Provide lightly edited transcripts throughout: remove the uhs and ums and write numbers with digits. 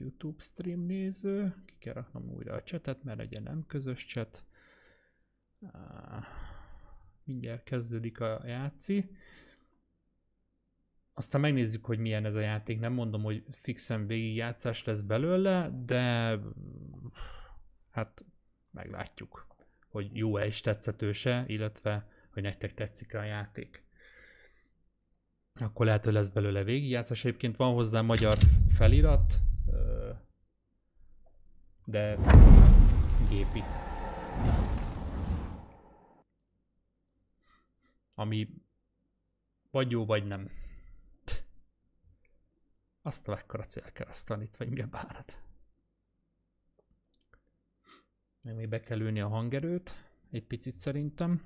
YouTube stream néző. Ki kell raknom újra a chatet, mert legyen nem közös chat. Mindjárt kezdődik a játszi. Aztán megnézzük, hogy milyen ez a játék. Nem mondom, hogy fixen végigjátszás lesz belőle, de hát meglátjuk, hogy jó-e és tetszetőse, illetve hogy nektek tetszik a játék. Akkor lehet, hogy lesz belőle végigjátszás. Egyébként van hozzá magyar felirat, de gépi. Ami vagy jó, vagy nem. Azt a mekkora célkeresztül itt, vagy mi a bánat. Még be kell ülni a hangerőt, egy picit szerintem.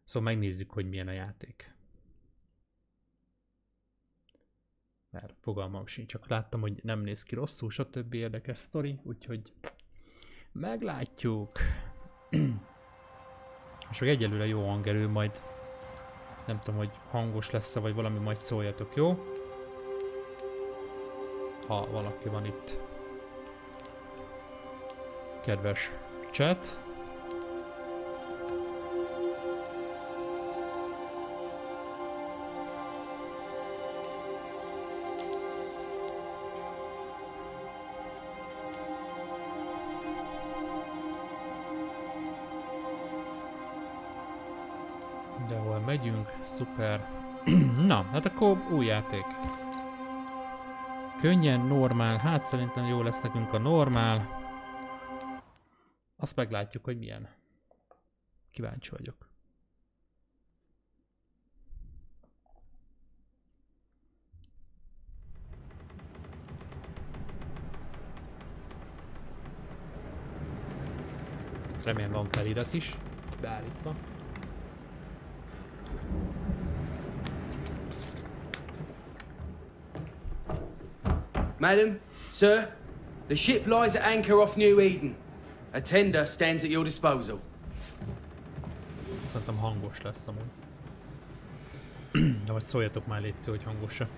Szóval megnézzük, hogy milyen a játék. Mert fogalmam sincs, csak láttam, hogy nem néz ki rosszul, stb. Érdekes sztori, úgyhogy meglátjuk. Most meg egyelőre jó hangerő, majd nem tudom, hogy hangos lesz-e, vagy valami, majd szóljatok, jó? Ha valaki van itt. Kedves chat. Megyünk, szuper. Na, hát akkor új játék. Könnyen, normál, hát szerintem jó lesz nekünk a normál. Azt meglátjuk, hogy milyen. Kíváncsi vagyok. Remélem van felirat is, beállítva. Madam, sir, the ship lies at anchor off New Eden. A tender stands at your disposal. Szerintem hangos lesz amúgy. De most szóljatok már, létszik, hogy hangos-e.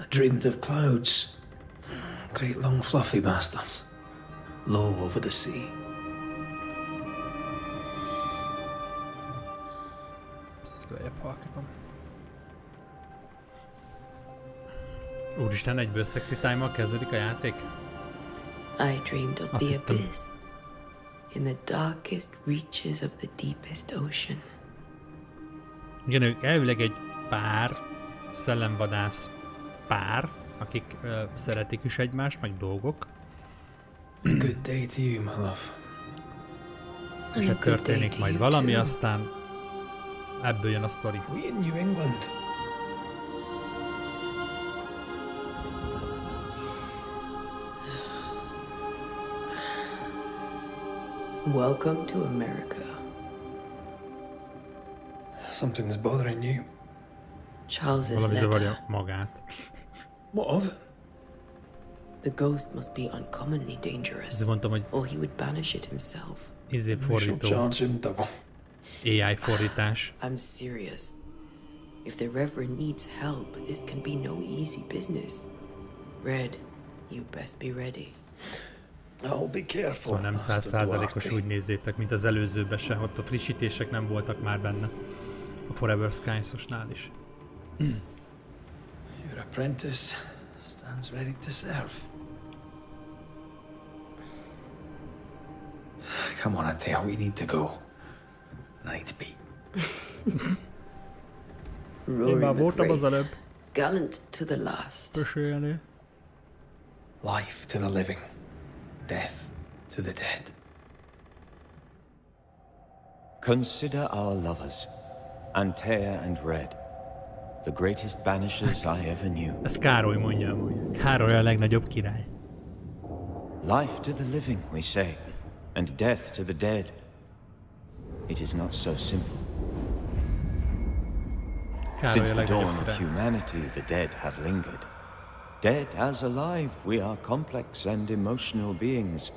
Dreamed of clouds, great long fluffy bastards, low over the sea. Lejjebb halkítom. Úristen, egyből sexy time-mal kezdődik a játék? I dreamed of the abyss, in the darkest reaches of the deepest ocean. Igen, ők elvileg egy pár, szellemvadász pár, akik szeretik is egymást, meg dolgok. A good day to you, my love. És hát történik majd valami, aztán ebből jön a sztori. We in New England. Welcome to America. Something's bothering you. Charles's Valami letter. zavarja magát. What of it? The ghost must be uncommonly dangerous, De mondtam, hogy or he would banish it himself. fordító. Charge him double. AI fordítás. I'm serious. If the Reverend needs help, this can be no easy business. Red, you best be ready. I'll be careful. Szóval nem 100%-os, úgy nézzétek, mint az előzőben se, ott a frissítések nem voltak már benne. A Forever Skies-osnál is. Your apprentice stands ready to serve. Come on, I tell you, we need to go. I need to be. Rory voltam az McRae, előbb. gallant to the last. Mesélni. Life to the living, death to the dead. Consider our lovers, Antea and Red, the greatest banishers I ever knew. Ezt Károly mondja amúgy. Károly a legnagyobb király. Life to the living, we say, and death to the dead. it is not so simple. Károly Since a the dawn legnagyobb of király. humanity, the dead have lingered. Dead as alive, we are complex and emotional beings.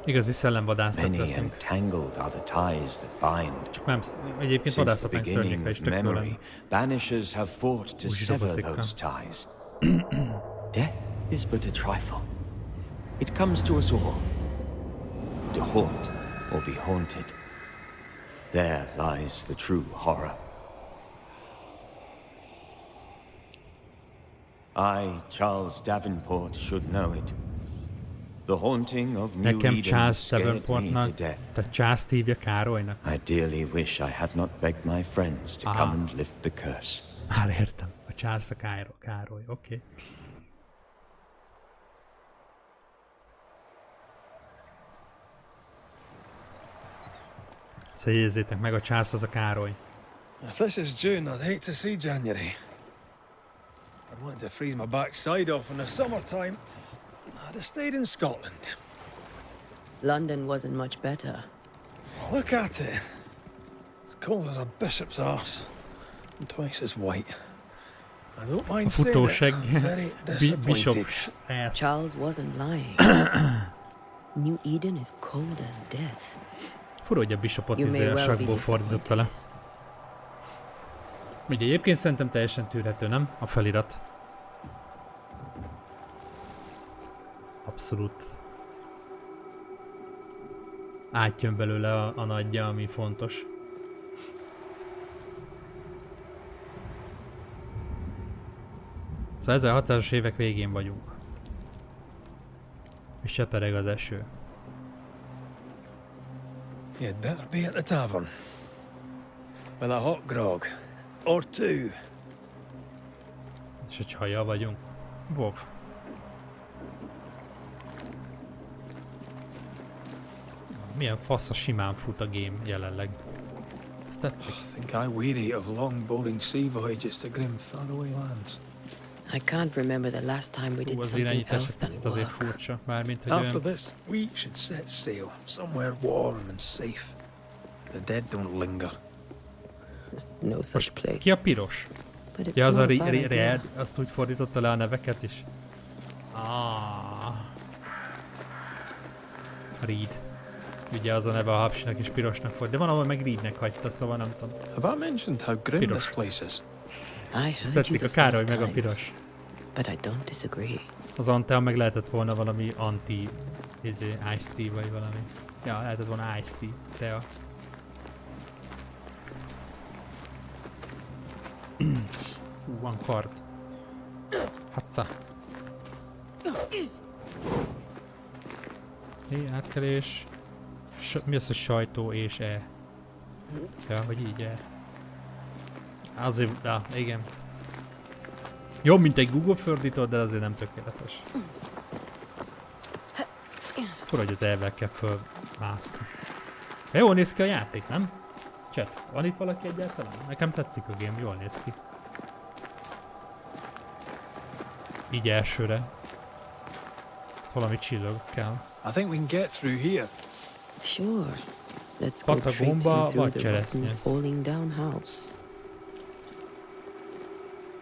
Igazi szellemvadászat Many leszünk. and tangled are the ties that bind. Csak nem, egyébként Since the vadászatnánk beginning szörnyekkel is of tök jó memory, lenne. banishers have fought to Úgy sever dobozik, those ties. Death is but a trifle. It comes to us all. To haunt or be haunted. There lies the true horror. I, Charles Davenport, should know it. The haunting of New Nekem Eden Charles scared me to Davenportnak, death. tehát Charles-t hívja Károlynak. I dearly wish I had not begged my friends to come and lift the curse. Már értem. A Charles a Károly. Oké. Szóval jegyezzétek meg, a Charles az a Károly. If this is June, I'd hate to see January. I'd want to freeze my backside off in the summertime. I'd have stayed in Scotland. London wasn't much better. Look at it. As cold as a bishop's arse. And twice as white. I don't A mind saying it, futóseg I'm very Bishop disappointed. ass. Charles wasn't lying. New Eden is cold as death. Fura, hogy a Bishopot You may a well be sakból fordította le. Ugye egyébként szerintem teljesen tűrhető, nem? A felirat. Abszolút. Átjön belőle a nagyja, ami fontos. Szóval 1600-as évek végén vagyunk. És csepereg az eső. You'd better be at the tavern. With a hot grog. Or two. És a csajjal vagyunk. Wow. Milyen fasz a simán fut a game jelenleg. Ez tetszik. I think I weary of long, boring sea voyages to grim, faraway lands. I can't remember the last time we did Az something irányítás else than picit azért work. furcsa. Mármint, hogy After olyan... this, we should set sail somewhere warm and safe. The dead don't linger. No such place. Ki a piros? But it's Ja, az a not a bad idea. Red, azt úgy fordította le a neveket is. Ah. Reed. Ugye az a neve a hapsinak és pirosnak volt, de van, ahol meg Reednek hagyta, szóval nem tudom. Have I mentioned how grim Piros. this place is? I heard you Tetszik the a Károly first meg a time, piros. but I don't disagree. Az Antea meg lehetett volna valami anti... Ice tea vagy valami. Ja, lehetett volna Ice tea. Tea. Van kard. Hatsa. Átkelés. Mi az, hogy sajtó és e? Ja, hogy így e. Azért, igen. Jobb, mint egy Google fordító, de azért nem tökéletes. Fura, hogy az elvel kell fölmászni. Jól néz ki a játék, nem? Chat, van itt valaki egyáltalán? Nekem tetszik a game, jól néz ki. Így elsőre. Valami csillog kell. I think we can get through here. Sure. Let's go Patagomba traipsing through vagy the rotten, cseresznye. falling down house.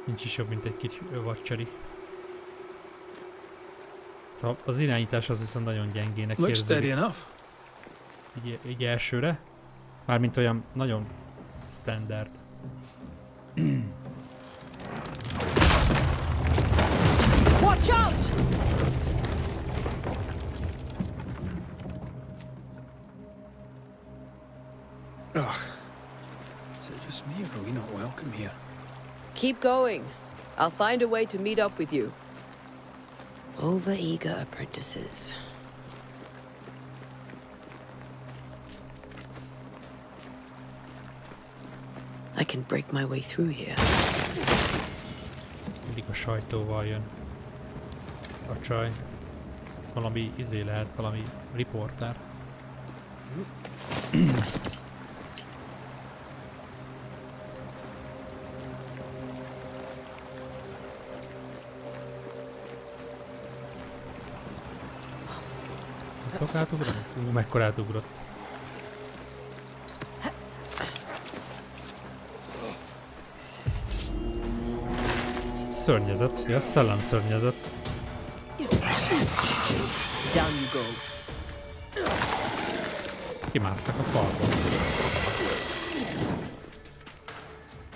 Nincs is jobb, mint egy kis vacseri. Szóval az irányítás az viszont nagyon gyengének Looks steady érződik. enough. Így elsőre. Mármint olyan nagyon standard. Watch out! Ugh. Is it just me or are we not welcome here? Keep going. I'll find a way to meet up with you. Overeager apprentices. I can break my way through here. Mindig a sajtóval jön. A csaj. Valami lehet, valami riporter. Tudok átugrani? Mekkorát ugrott. szörnyezet. Ja, szellemszörnyezet. Down you go. Kimásztak a falból.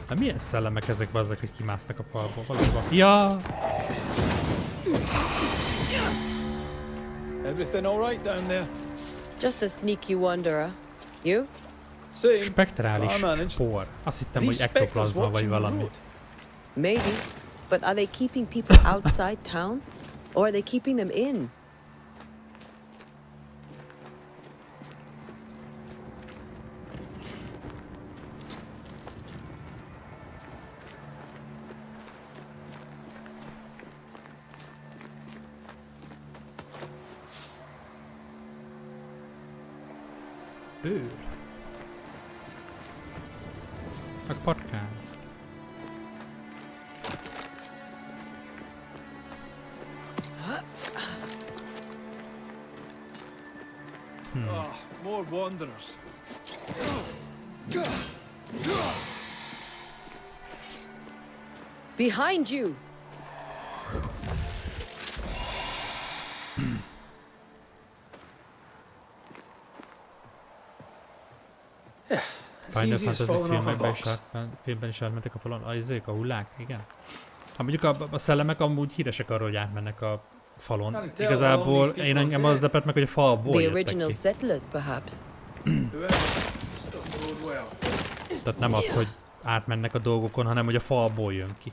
Hát milyen szellemek ezek, bazzak, hogy kimásztak a falból? Valóban. Ja! Everything all right down there? Just a sneaky wanderer. You? Same. Spektrális I managed. spór. Azt hittem, hogy These spectres ektoplazma vagy watching the valami. road. Maybe. But are they keeping people outside town? Or are they keeping them in? Bőr. Meg patkány. Ah, more wanderers. Behind you! Final easy as Fantasy falling off a filmben is átmentek a falon. Izék, a hullák? Igen. Ha mondjuk a szellemek amúgy híresek arról, hogy átmennek a falon. Igazából én engem az lepett meg, hogy a falból The jöttek original ki. settlers, perhaps. Whoever, this doesn't bode well. Tehát nem az, hogy átmennek a dolgokon, hanem hogy a falból jön ki.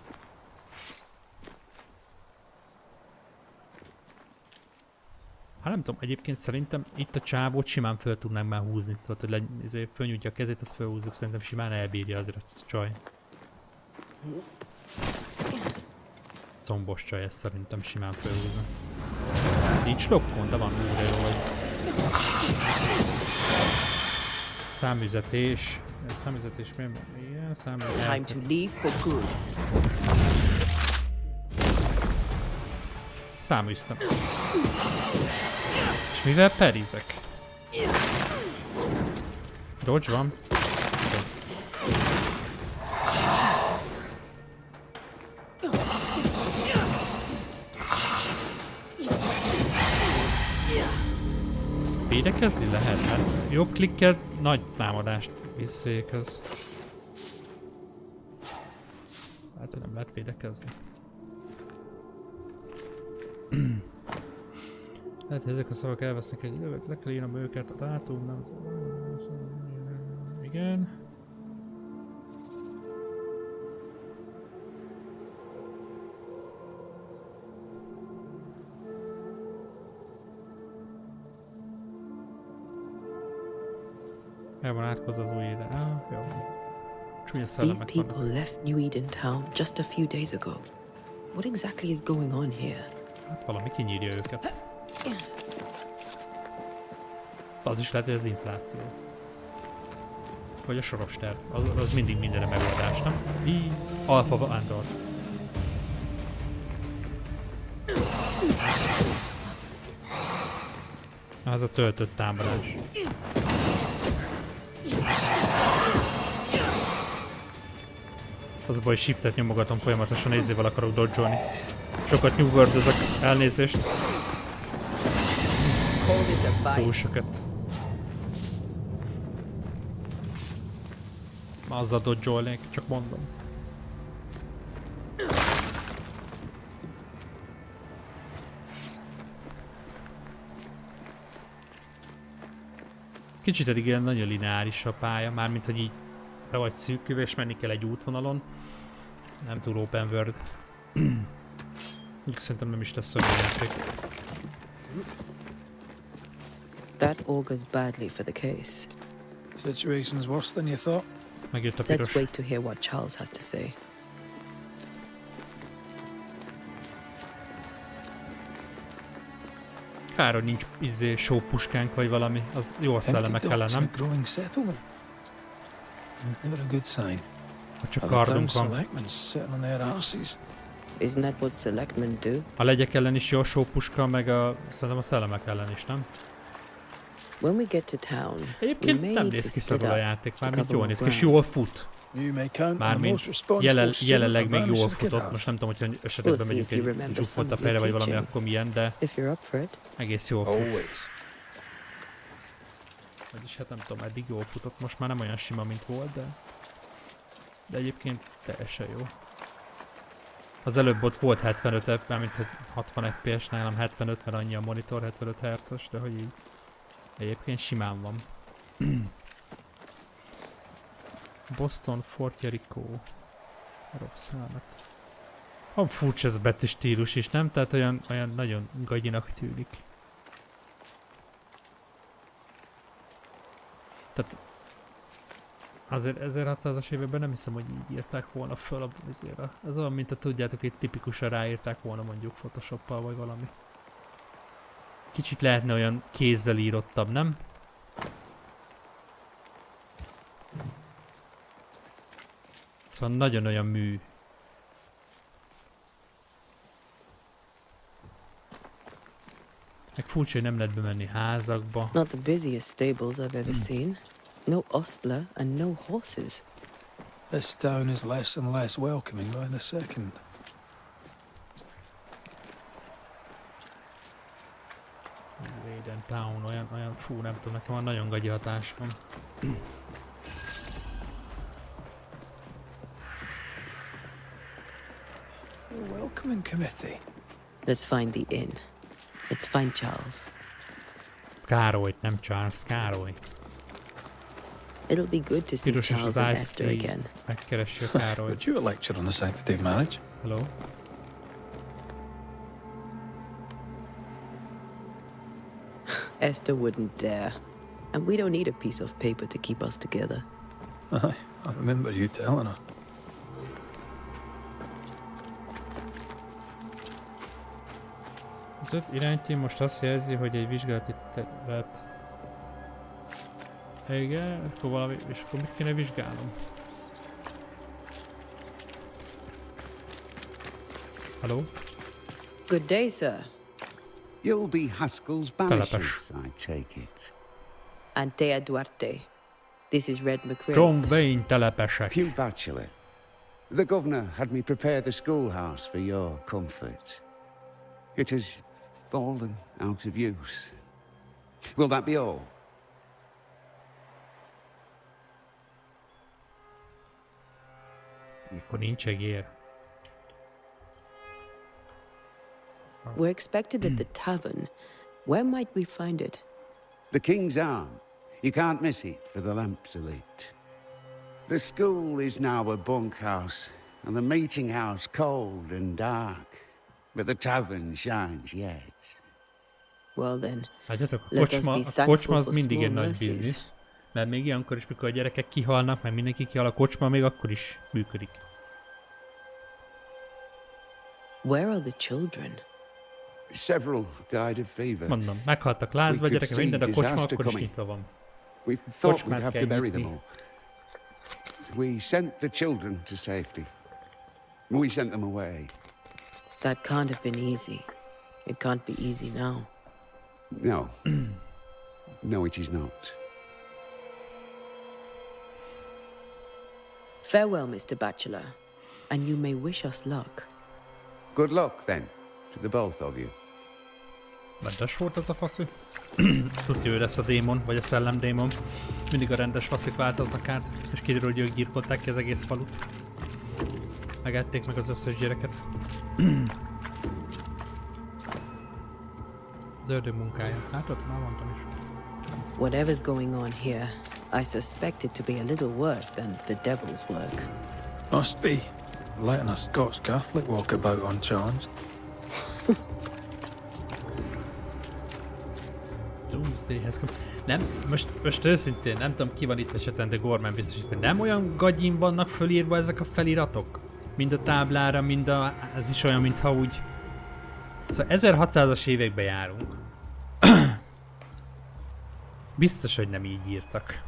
Hát nem tudom, egyébként szerintem itt a csávót simán föl tudnánk már húzni. Tehát, hogy fölnyújtja a kezét, azt fölhúzzuk, szerintem simán elbírja azért a csaj. Combos csaj, ezt szerintem simán fölhúzna. Nincs lokkon, de van újra jó, hogy... Számüzetés. Számüzetés miért van? Igen, számüzetés. Time to leave for good. Száműztem. És mivel perizek? Dodge van? Védekezni lehet? Hát jobb klikkel nagy támadást visszék az. Hát nem lehet védekezni. Lehet, hogy ezek a szavak elvesznek egy időt, le kell írnom őket, a dátum, nem... Igen. El van átkozva az új éde. Jó. Csúnya These szellemek people vannak. left New Eden town just a few days ago. What exactly is going on here? Hát valami kinyírja őket. Az is lehet, hogy az infláció. Vagy a soros terv. Az mindig mindenre megoldás, nem? Alfa Vándor. Az a töltött támadás. Az a baj, shiftet nyomogatom folyamatosan, érzével akarok dodge-olni. Sokat nyugvördözök, elnézést. Call this a fight. Túl sokat. Azzal dodge-olnék, csak mondom. Kicsit eddig ilyen nagyon lineáris a pálya, mármint hogy így be vagy szűkülve és menni kell egy útvonalon. Nem túl open world. Szerintem nem is lesz olyan játék. That augurs badly for the case. Situation's worse than you thought. Megjött a Let's piros. wait to hear what Charles has to say. Kár, hogy nincs sópuskánk vagy valami, az jó a szellemek ellen, Empty nem? docks in a growing settlement. Never a good sign. Ha csak Other town kardunk van. selectmen sitting on their arses. Isn't that what selectmen do? A legyek ellen is jó a sópuska, meg szerintem a szellemek ellen is, nem? When we get to town, we Egyébként may nem need néz to ki split szarul a up játék, to mármint cover jól more néz ki, és ground. jól fut. You may count on the Mármint most responsible student jelenleg the még jól Banishers could futott. have. Most nem tudom, hogyha esetleg bemegyünk egy zsúfoltabb helyre, vagy valami, akkor milyen, de If you're up for it. egész jól fut. Always. Vagyis hát nem tudom, eddig jól futott. Most már nem olyan sima, mint volt, de egyébként teljesen jó. Az előbb ott volt 75, mármint 60 FPS, nálam 75, mert annyi a monitor, 75 Hz-os, de hogy így egyébként simán van. Boston, Fort Jericho. Rosszállat. Van furcsa ez a betűstílus is, nem? Tehát olyan nagyon gagyinak tűnik. Tehát azért 1600-as években nem hiszem, hogy így írták volna föl a vizére. Ez olyan, mint tudjátok, itt tipikusan ráírták volna mondjuk Photoshoppal vagy valami. Kicsit lehetne olyan kézzel írottabb, nem? Szóval nagyon olyan mű. Meg furcsa, hogy nem lehet bemenni házakba. Not the busiest stables I've ever seen. No ostler and no horses. This town is less and less welcoming by the second. Raiden Town, olyan fú, nem tudom, nekem van nagyon gagyi hatásom. A welcoming committee. Let's find the inn. Let's find Charles. Károlyt, nem Charles, Károly. It'll be good to see Piros és Charles az and Ice Esther Tree. again. Megkeresi a Károlyt. Would you a lecture on the sanctity of marriage? Hello? Esther wouldn't dare. And we don't need a piece of paper to keep us together. Aye, I remember you telling her. Az 5 iránytű most azt jelzi, hogy egy vizsgálati terület. Igen, akkor valami, és akkor mit kéne vizsgálnom? Hello? Good day, sir. You'll be Haskell's Banishers, I take it. Antea Duarte. This is Red John McCrae. Wayne telepesek. Pew Bachelor. The governor had me prepare the schoolhouse for your comfort. It has fallen out of use. Will that be all? Akkor nincs egér. We're expected at the tavern. Where might we find it? The King's Arm. You can't miss it, for the lamps are lit. The school is now a bunkhouse, and the meeting house cold and dark. But the tavern shines yet. Well then, Látjátok, a let us kocsma, be a thankful kocsma az for mindig small egy nagy mercies. biznisz. Mert még ilyenkor is, mikor a gyerekek kihalnak, mert mindenki kihal, a kocsma még akkor is működik. Where are the children? Several died of fever. Mondom, meghaltak lázba, We could gyerekek, minden, a see kocsma disaster akkor is coming. nyitva van. We thought Kocsmát we'd have kell to bury them nyitni. all. We sent the children to safety. We sent them away. That can't have been easy. It can't be easy now. No. No, it is not. Farewell, Mr. Bachelor, and you may wish us luck. Good luck, then, to the both of you. Rendes volt ez a faszi. Tudja, ő lesz a démon, vagy a szellemdémon. Mindig a rendes faszik változnak át, és kiderül, hogy ők gyilkolták ki az egész falut. Megették meg az összes gyereket. Az ördög munkája. Látod? Már mondtam is. Whatever's going on here, I suspect it to be a little worse than the devil's work. Must be. Letting a Scots Catholic walk about unchallenged. Doomsdayhez kom. Nem, most őszintén nem tudom ki van itt esetben, de Gorman biztos, hogy nem olyan gagyin vannak fölírva ezek a feliratok? Mind a táblára, mind a... ez is olyan, mintha úgy... Szóval 1600-as években járunk. Biztos, hogy nem így írtak.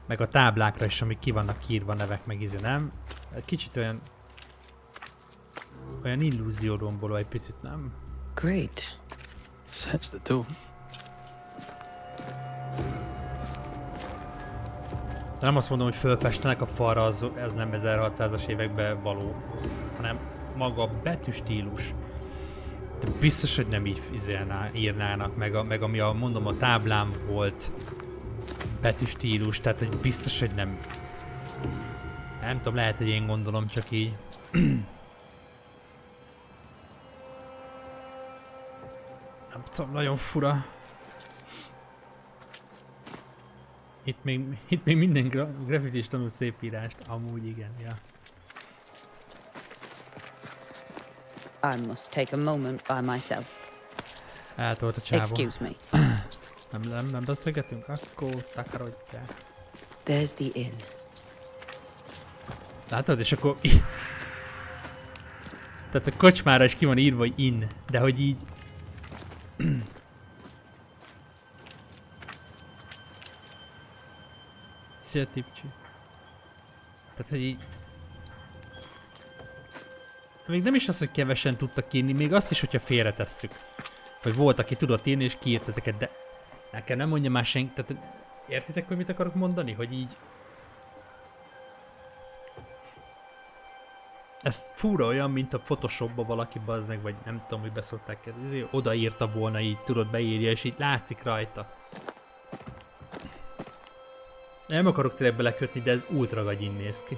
Meg a táblákra is, amik ki vannak írva nevek, meg izé, nem? Kicsit olyan... olyan illúzióromboló egy picit, nem? Great. Sets the tone. Nem azt mondom, hogy fölfestenek a falra, ez nem 1600-as években való, hanem maga a betűstílus. De biztos, hogy nem így írnának, meg ami mondom a táblán volt betűstílus, tehát hogy biztos, hogy nem. Nem tudom, lehet, hogy én gondolom csak így. Nem tudom, nagyon fura. Itt még minden graffiti is tanul szép írást, amúgy igen, ja. I must take a moment by myself. Eltolt a csávó. Excuse me. Nem beszélgetünk? Akkor takarodjál. There's the inn. Látod? És akkor... Tehát a kocsmára is ki van írva, hogy in, de hogy így... Szia, tipcsi. Tehát, hogy így... Még nem is az, hogy kevesen tudtak írni, még azt is, hogyha félretesszük. Hogy volt, aki tudott írni és kiírt ezeket, de... Nekem nem mondja már senki, tehát... Értitek, hogy mit akarok mondani? Hogy így... Ez fura olyan, mint a Photoshopba valaki bazd meg, vagy nem tudom, hogy beszokták ezért odaírta volna így, tudod, beírja, és így látszik rajta. Nem akarok tényleg belekötni, de ez ultra gagyin néz ki.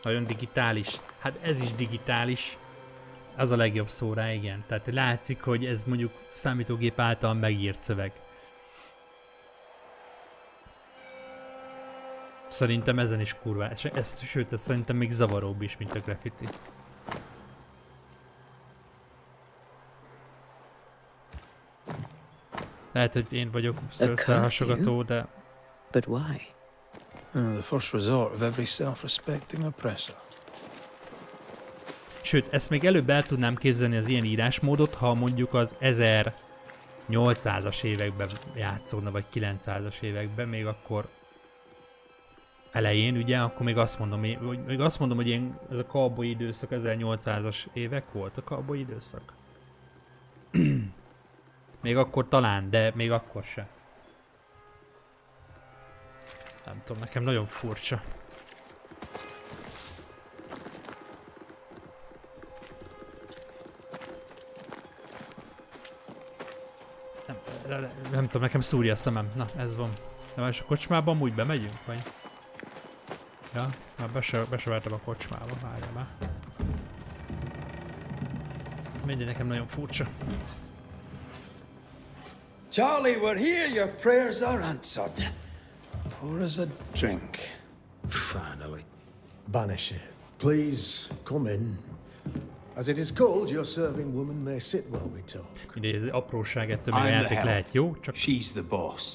Nagyon digitális. Hát ez is digitális. Az a legjobb szó rá, igen. Tehát látszik, hogy ez mondjuk számítógép által megírt szöveg. Szerintem ezen is kurva. Sőt, ez szerintem még zavaróbb is, mint a graffiti. Lehet, hogy én vagyok szőrszálhasogató, de... But why? The first resort of every self-respecting oppressor. Sőt, ezt még előbb el tudnám képzelni az ilyen írásmódot, ha mondjuk az 1800-as években játszódna, vagy 900-as években, még akkor elején, ugye, akkor még azt mondom, hogy én, ez a cowboy időszak 1800-as évek volt a cowboy időszak. Még akkor talán, de még akkor se. Nem tudom, nekem nagyon furcsa. Nem tudom, nekem szúrja a szemem. Na, ez van. De és a kocsmában úgy bemegyünk, vagy? Ja, már besevertem a kocsmába, várjál már. Mindegy, nekem nagyon furcsa. Charlie, we're here. Your prayers are answered. Pour us a drink. Finally. Banishers, please come in. As it is cold, your serving woman may sit while we talk. Mindegy, ez apróság, ettől még a I'm the játék help. lehet jó, csak... She's the boss.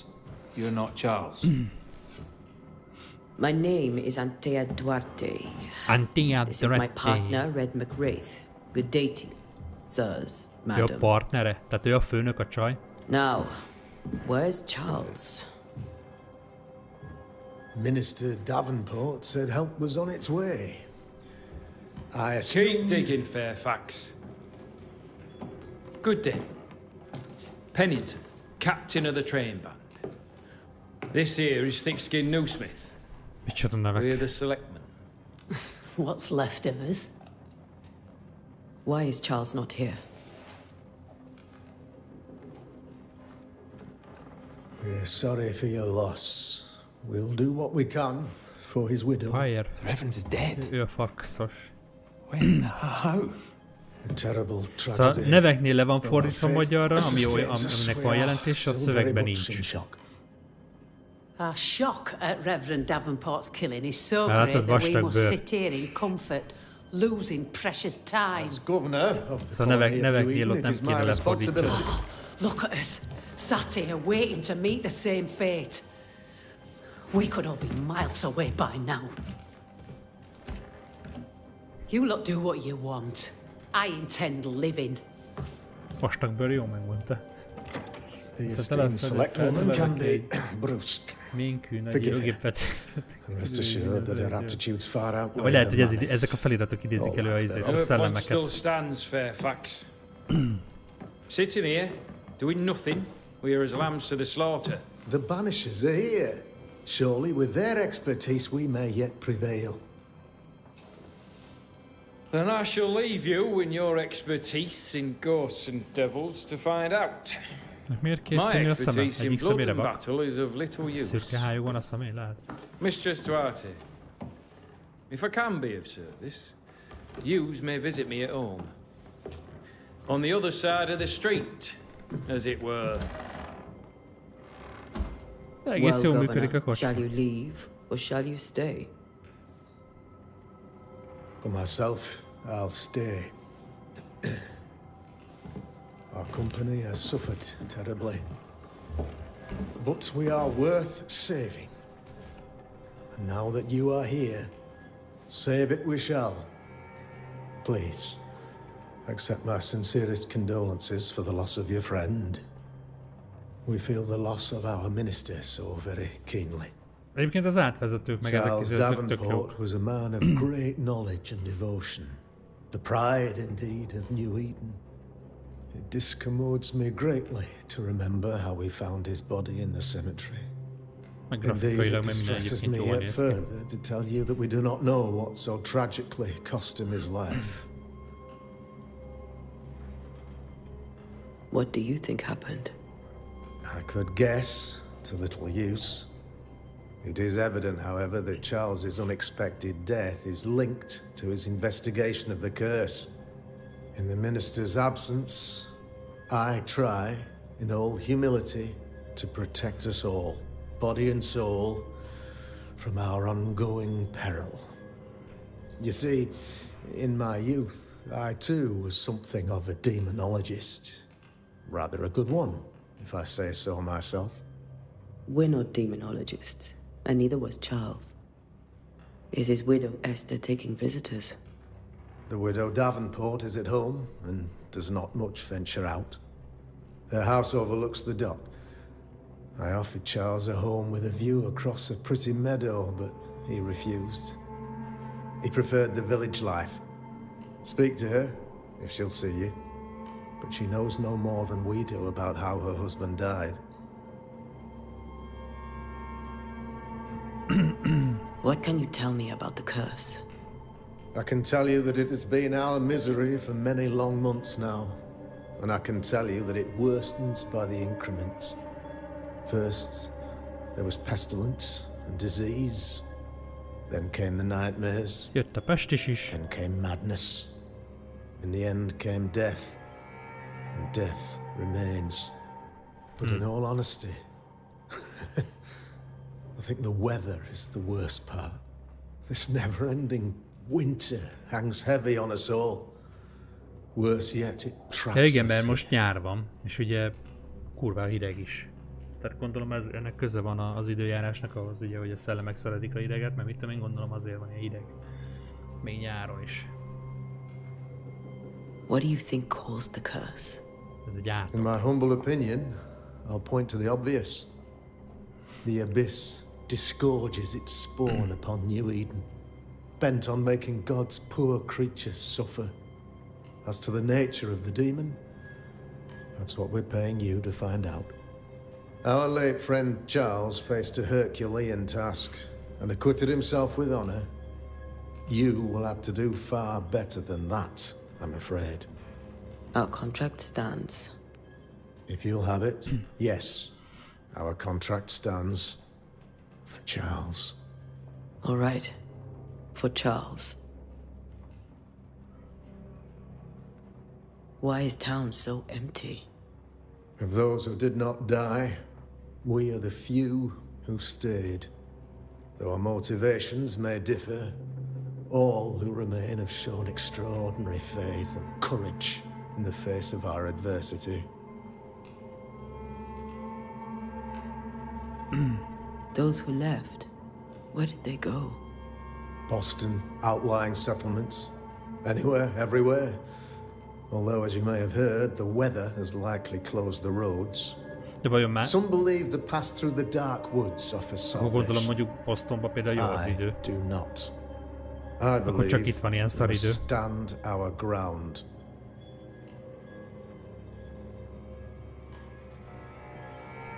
You're not Charles. My name is Antea Duarte. Antia This is my partner, Red McWraith. Good day to you, sirs, Ő a madam. partnere? Tehát ő a főnök, a csaj? Now, where's Charles? Minister Davenport said help was on its way. I assume... Keep digging, Fairfax. Good day. Pennington, captain of the train band. This here is Thick-Skinned Newsmith. Micsoda We're nevek. the selectmen. What's left of us? Why is Charles not here? We're sorry for your loss. We'll do what we can for his widow. Fire. The Reverend is dead. Ő a faxos. When? How? A terrible Szóval tragedy. neveknél le van Though fordítva our faith magyarra, sustains us, aminek we van are jelentés, a still very szövegben much in nincs. shock. Our shock at Reverend Davenport's killing is so Hát, great az that we vastag must bőr. sit here in comfort, losing precious time. As governor of the Szóval colony of neveknél New ott Eden, nem it is my kéne lefordítani. responsibility. Look at us, sat here waiting to meet the same fate. We could all be miles away by now. You lot do what you want. I intend living. Vastagbőr, jó megmondta. The Szóval te esteemed lesz, select hogy woman can be egy brusque. minkű nagy Forgive me. jogépet. And rest assured that her aptitudes far outweigh Vagy lehet, her hogy manners. ezek a feliratok idézik elő a Oh, a Her point szellemeket. still stands, Fairfax. Sitting here, doing nothing, we are as lambs to the slaughter. The Banishers are here. Surely, with their expertise, we may yet prevail. Then I shall leave you in your expertise in ghosts and devils to find out. Miért két My színű a szeme? expertise in Egyik blood szemére and vak. battle is of little Szürke use. hájú van a szemén, lehet? Mistress Duarte, if I can be of service, yous may visit me at home. On the other side of the street, as it were. Egész Well, jól működik a Governor, kocsma. shall you leave or shall you stay? For myself, I'll stay. Our company has suffered terribly. But we are worth saving. And now that you are here, save it we shall. Please, accept my sincerest condolences for the loss of your friend. We feel the loss of our minister so very keenly. Egyébként az átvezetők meg ezek Charles ezek tök jók. Davenport was a man of great knowledge and devotion. The pride, indeed, of New Eden. It discommodes me greatly to remember how we found his body in the cemetery. Meg Indeed, grafikailag it meg minden distresses egyébként me jól yet néz ki. further to tell you that we do not know what so tragically cost him his life. What do you think happened? I could guess, to little use. It is evident, however, that Charles's unexpected death is linked to his investigation of the curse. In the minister's absence, I try, in all humility, to protect us all, body and soul, from our ongoing peril. You see, in my youth, I too was something of a demonologist. Rather a good one, if I say so myself. We're not demonologists, and neither was Charles. Is his widow Esther taking visitors? The widow Davenport is at home and does not much venture out. Their house overlooks the dock. I offered Charles a home with a view across a pretty meadow, but he refused. He preferred the village life. Speak to her, if she'll see you. But she knows no more than we do about how her husband died. What can you tell me about the curse? I can tell you that it has been our misery for many long months now. And I can tell you that it worsens by the increments. First, there was pestilence and disease. Then came the nightmares. Jött a pestis is. Then came madness. In the end came death. And death remains. But in all honesty, I think the weather is the worst part. This never-ending winter hangs heavy on us all. Worse yet, it traps Ja, igen, us mert here. most nyár van, és ugye kurva hideg is. Tehát gondolom ennek köze van az időjárásnak ahhoz, ugye, hogy a szellemek szeretik a hideget, mert mit tudom én, gondolom azért van ilyen hideg. Még nyáron is. What do you think caused the curse? Ez egy In átlag. my humble opinion, I'll point to the obvious. The abyss disgorges its spawn upon New Eden, bent on making God's poor creatures suffer. As to the nature of the demon, that's what we're paying you to find out. Our late friend Charles faced a Herculean task and acquitted himself with honor. You will have to do far better than that, I'm afraid. Our contract stands. If you'll have it, yes, our contract stands for Charles. All right. For Charles. Why is town so empty? Of those who did not die, we are the few who stayed. Though our motivations may differ, all who remain have shown extraordinary faith and courage in the face of our adversity. Those who left, where did they go? Boston, outlying settlements, anywhere, everywhere. Although, as you may have heard, the weather has likely closed the roads. De vajon már? Some believe the path through the dark woods offers Gondolom salvation. mondjuk Bostonban például jó az I idő. do not. I Akkor csak believe itt van ilyen we szar idő. must stand our ground.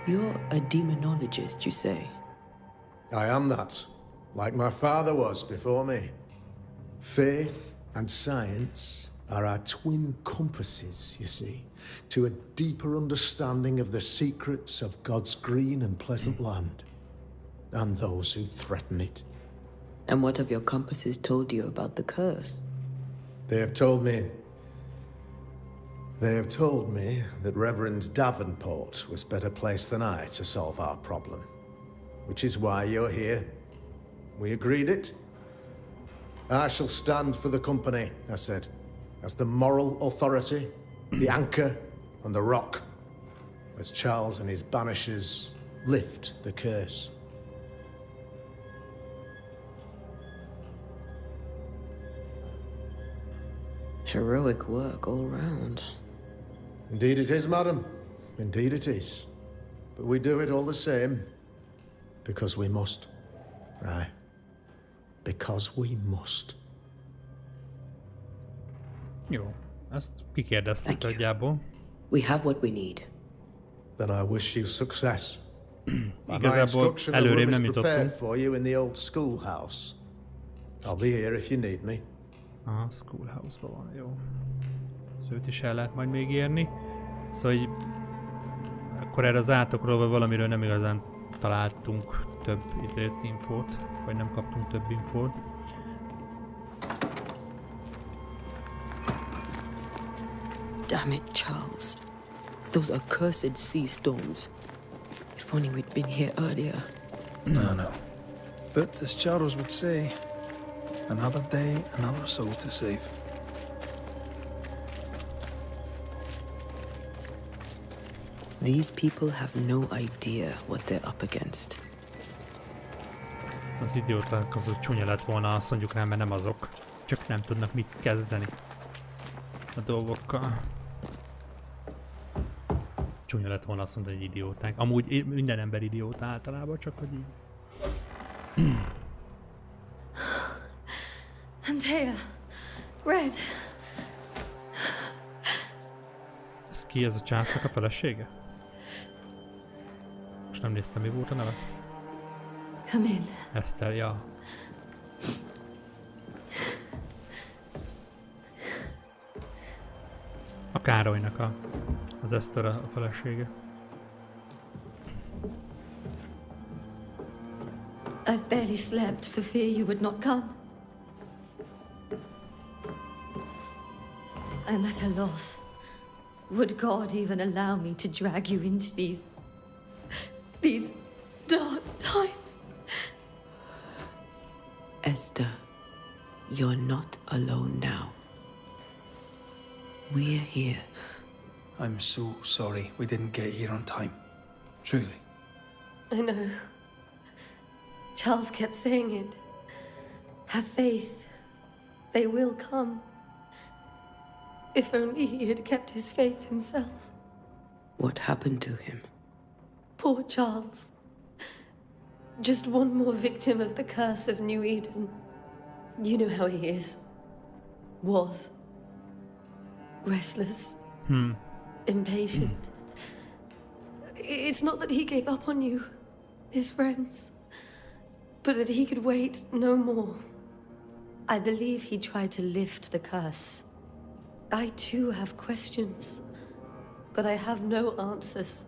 You're a demonologist, you say? I am that, like my father was before me. Faith and science are our twin compasses, you see, to a deeper understanding of the secrets of God's green and pleasant land, and those who threaten it. And what have your compasses told you about the curse? They have told me that Reverend Davenport was better placed than I to solve our problem, which is why you're here. We agreed it. I shall stand for the company, I said, as the moral authority, the anchor, and the rock, as Charles and his Banishers lift the curse. Heroic work all round. Indeed it is, madam. Indeed it is. But we do it all the same. Because we must. Aye. Because we must. Jó, ezt kikérdeztük Thank you. nagyjából. We have what we need. Then I wish you success. My Igazából instruction the előrébb room nem is prepared jutottunk. for you in the old schoolhouse. I'll be here if you need me. Aha, Schoolhouse-ban van, jó. Az őt is el lehet majd még érni. Szóval így, akkor erre az átokról vagy valamiről nem igazán találtunk több infót, vagy nem kaptunk több infót. Damn it, Charles. Those accursed sea storms. If only we'd been here earlier. No. But as Charles would say, another day, another soul to save. These people have no idea what they're up against. Az idióták azok csúnya lett volna, azt mondjuk rá, mert nem azok. Csak nem tudnak mit kezdeni a dolgokkal. Csúnya lett volna azt mondani, hogy idióták. Amúgy minden ember idióta általában, csak hogy így. Antea, Red. Ez ki, ez a császnak a felesége? Most nem néztem, mi volt a neve? Come in. Eszter, ja. A Károlynak az Eszter a felesége. I've barely slept for fear you would not come. I'm at a loss. Would God even allow me to drag you into these dark times? Esther, you're not alone now. We're here. I'm so sorry we didn't get here on time. Truly. I know. Charles kept saying it. Have faith. They will come. If only he had kept his faith himself. What happened to him? Poor Charles. Just one more victim of the curse of New Eden. You know how he is. Was. Restless. Impatient. It's not that he gave up on you, his friends, but that he could wait no more. I believe he tried to lift the curse. I too have questions, but I have no answers.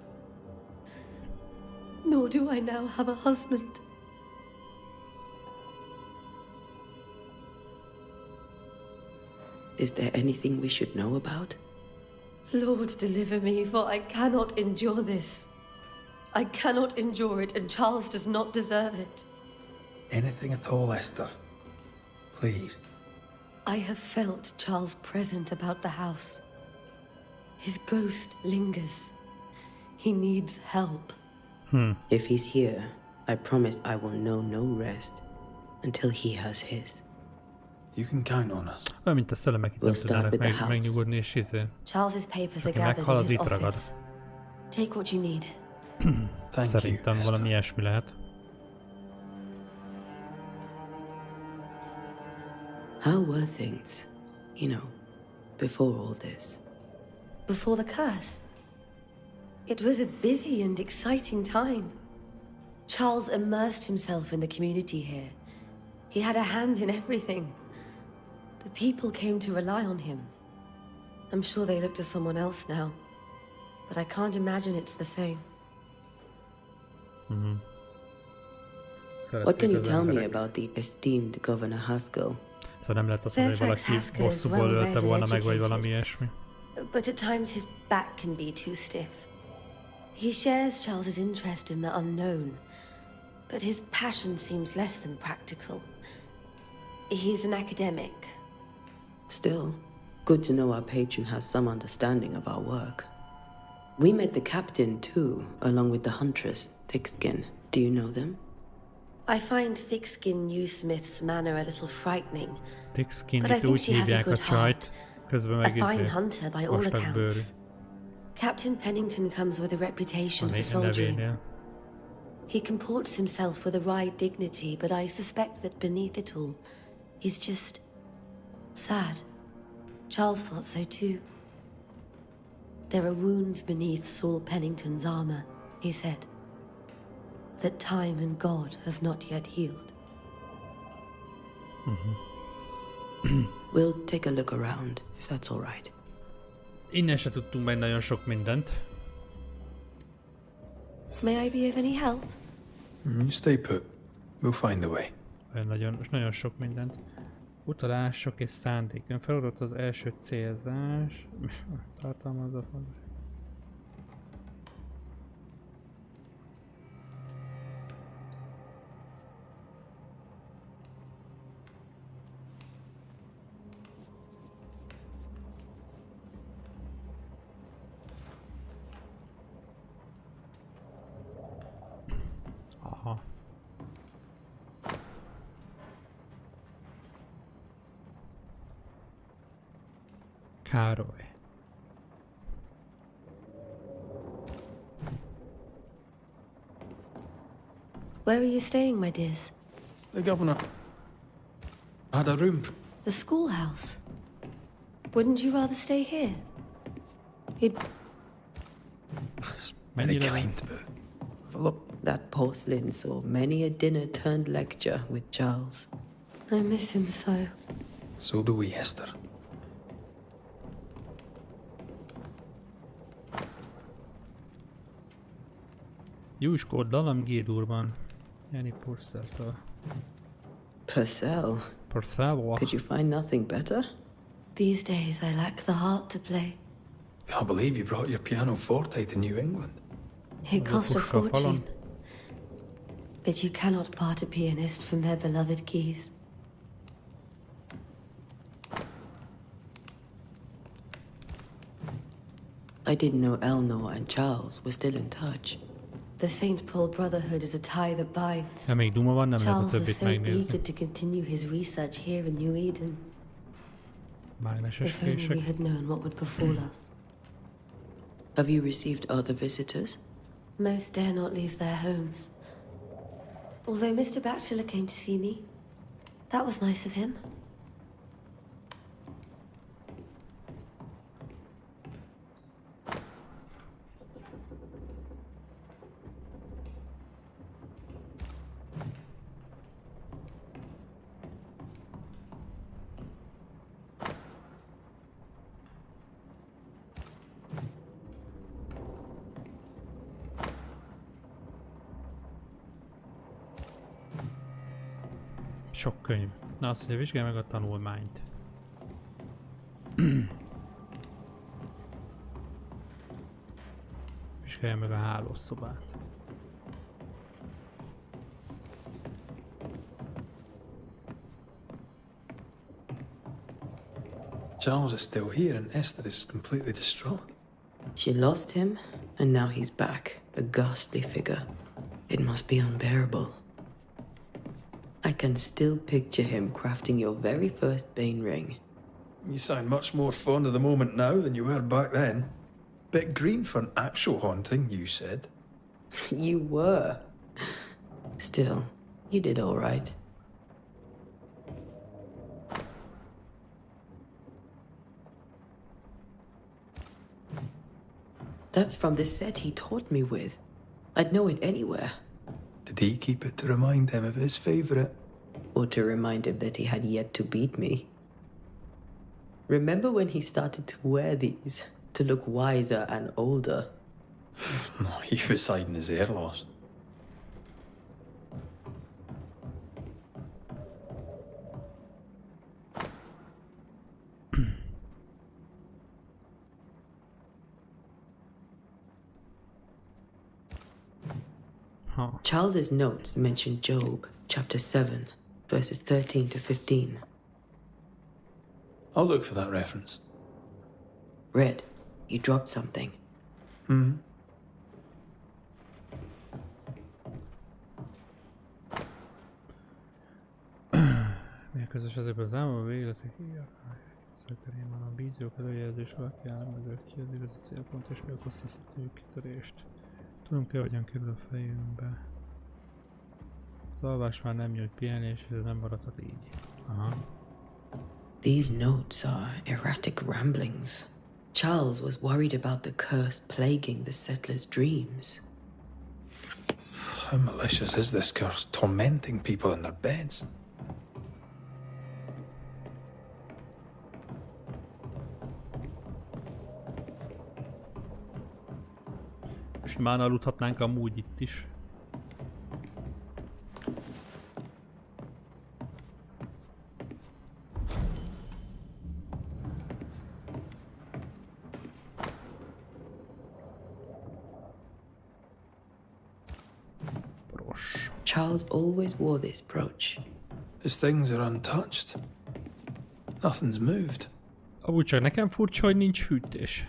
Nor do I now have a husband. Is there anything we should know about? Lord, deliver me, for I cannot endure this. I cannot endure it, and Charles does not deserve it. Anything at all, Esther. Please. I have felt Charles present about the house. His ghost lingers. He needs help. If he's here, I promise I will know no rest until he has his. You can count on us. Olyan, mint a szellemek itt We'll nem start tudnának with the house. megnyugodni, és Charles's papers are Aki gathered meghal, in az his itt ragad. office. Take what you need. Thank you, Szerintem Esther. valami ilyesmi lehet. How were things, before all this? Before the curse. It was a busy and exciting time. Charles immersed himself in the community here. He had a hand in everything. The people came to rely on him. I'm sure they look to someone else now, but I can't imagine it's the same. What can you tell me about the esteemed Governor Haskell? Szóval nem lehet azt mondani, hogy Fairfax valaki Haskell is bosszúból well-read ölte and volna meg, vagy educated. valami ilyesmi. But at times his back can be too stiff. He shares Charles's interest in the unknown, but his passion seems less than practical. He's an academic. Still, good to know our patron has some understanding of our work. We met the captain too, along with the huntress, Thickskin. Do you know them? I find Thickskin Newsmith's manner a little frightening, Thickskin, but I itt think úgy she has a hívják a good csajt, heart. közben A meg fine hunter by all vastagbőrű. accounts. Captain Pennington comes with a reputation A for soldiering. nevénél. He comports himself with a wry dignity, but I suspect that beneath it all, he's just sad. Charles thought so too. There are wounds beneath Saul Pennington's armor, he said, that time and God have not yet healed. We'll take a look around, if that's all right. Innen se tudtunk meg nagyon sok mindent. May I be of any help? You stay put. We'll find the way. Nagyon sok mindent. Utalások és szándék. Ön feladott az első célzás. Tartalmazza fontos. Aha. Károly. Where are you staying, my dears? The governor had a room. The schoolhouse. Wouldn't you rather stay here? He'd Very Mennyire- kind, but Philip, That porcelain saw many a dinner turned lecture with Charles. I miss him so. so do we, Esther. Jóskor dalam Gédurban. Jenny Purcelltől. Purcell, Purcell? could you find nothing better? These days I lack the heart to play. Can't believe you brought your pianoforte to New England. It cost a push for fortune. Holland. But you cannot part a pianist from their beloved keys. I didn't know Eleanor and Charles were still in touch. The St. Paul Brotherhood is a tie that binds. Ha még Duma van, nem lehet a Charles was többit so megnézni. eager to continue his research here in New Eden. Mágneses If only we fések. had known what would befall us. Have you received other visitors? Most dare not leave their homes. Although Mr. Bachelor came to see me, that was nice of him. Sok könyv. Na azt mondja, vizsgálj meg a tanulmányt. Vizsgálj meg a hálószobát. Charles is still here and Esther is completely distraught. She lost him, and now he's back, a ghastly figure. It must be unbearable. I can still picture him crafting your very first Bane ring. You sound much more fond of the moment now than you were back then. Bit green for an actual haunting, you said. You were. Still, you did all right. That's from the set he taught me with. I'd know it anywhere. Did he keep it to remind him of his favourite? Or to remind him that he had yet to beat me. Remember when he started to wear these to look wiser and older? No, he was hiding his hair loss. Huh. Charles's notes mention Job, chapter 7, verses 13 to 15. I'll look for that reference. Red, you dropped something. Mi a közös ezekben az álmokban végletek Szakarémon a víziók előjelzés alapján mögött ki az igazi célpont és mi okozta ezt a kitörést. Tudunk-e, hogyan kerül a fejünkbe? Az alvás már nem nyújt pihenés, ez nem maradhat így. Aha. These notes are erratic ramblings. Charles was worried about the curse plaguing the settlers' dreams. How malicious is this curse, tormenting people in their beds? Simán aludhatnánk amúgy itt is. Charles always wore this brooch. His things are untouched. Nothing's moved. Amúgy csak nekem furcsa, hogy nincs fűtés.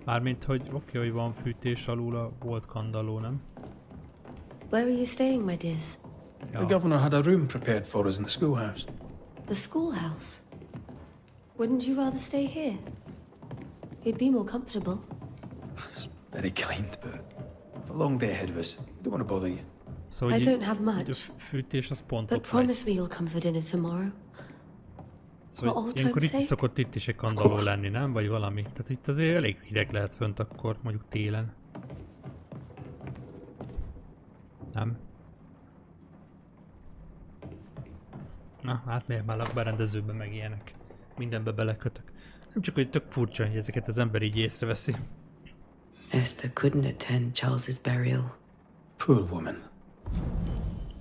Mármint, hogy oké, hogy van fűtés alul a volt kandalló, nem? Where are you staying, my dears? The governor had a room prepared for us in the schoolhouse. The schoolhouse? Wouldn't you rather stay here? You'd be more comfortable. It's very kind, but a long day ahead of us. Don't want to bother you. Szóval I don't have much, a fűtés az pont but ott vagy. promise me you'll come for dinner tomorrow. Szóval for old ilyenkor time's itt sake. szokott itt is egy kandalló lenni, nem? Vagy valami. Tehát itt azért elég hideg lehet fönt akkor, mondjuk télen. Nem? Na, hát miért már lakberendezőben meg ilyenek. Mindenbe belekötök. Nem csak, hogy tök furcsa, hogy ezeket az ember így észreveszi. Esther couldn't attend Charles's burial. Poor woman.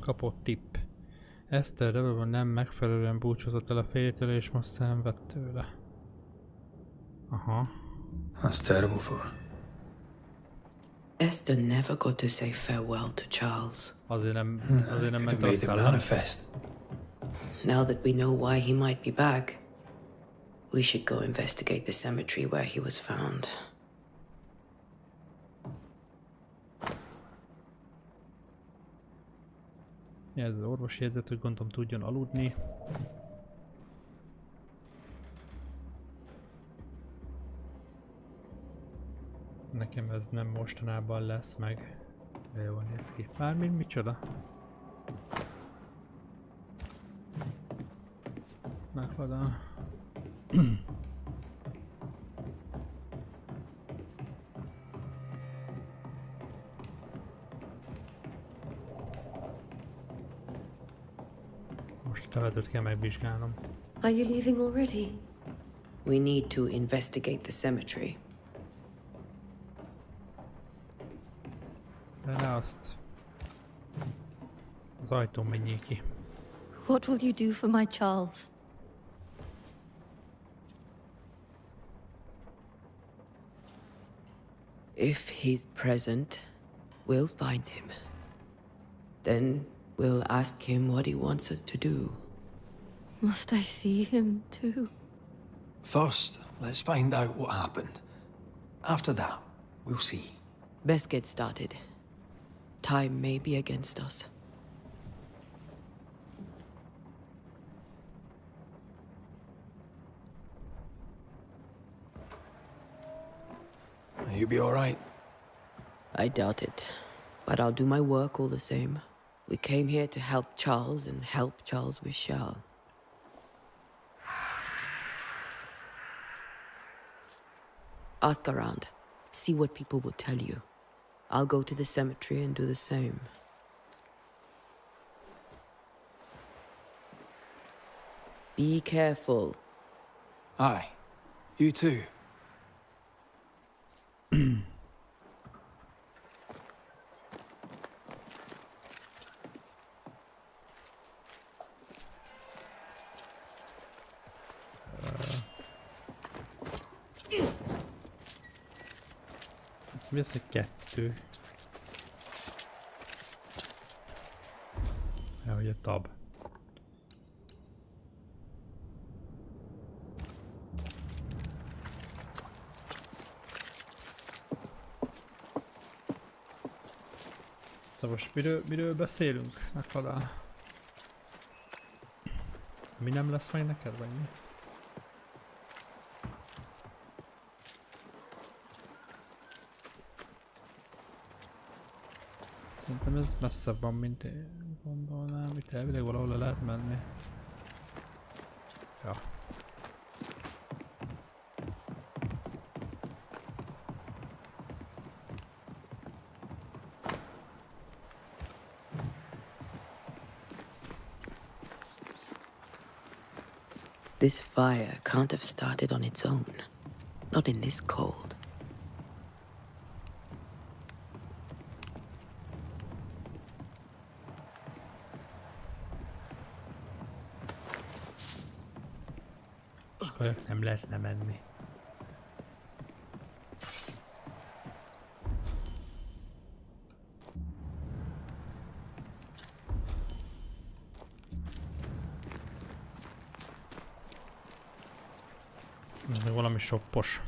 Kapott tipp. Esther Rebelben nem megfelelően búcsúzott el a férjétől, és most szenved tőle. Aha. That's terrible for her. Esther never got to say farewell to Charles. Azért nem Could have ment a made it szellem. manifest. Now that we know why he might be back, we should go investigate the cemetery where he was found. Ez az orvosi jegyzet, hogy gondolom tudjon aludni. Nekem ez nem mostanában lesz meg. De jól néz ki. Mármint micsoda? Megvadán. Most a levetőt kell megvizsgálnom. Are you leaving already? We need to investigate the cemetery. De ne azt. Az ajtón menjél ki. What will you do for my Charles? If he's present, we'll find him. Then we'll ask him what he wants us to do. Must I see him too? First, let's find out what happened. After that, we'll see. Best get started. Time may be against us. You be all right? I doubt it. But I'll do my work all the same. We came here to help Charles, and help Charles we shall. Ask around. See what people will tell you. I'll go to the cemetery and do the same. Be careful. Aye. You too. Ez mi az, hogy 2? Ja, hogy a tab. Szóval most miről beszélünk? Meghalál. Mi nem lesz meg neked, vagy mi? Szerintem ez messzebb van, mint én gondolnám. Itt elvileg valahol le lehet menni. Ja. This fire can't have started on its own. Not in this cold. Nem lehet lemenni. Ez valami soppos.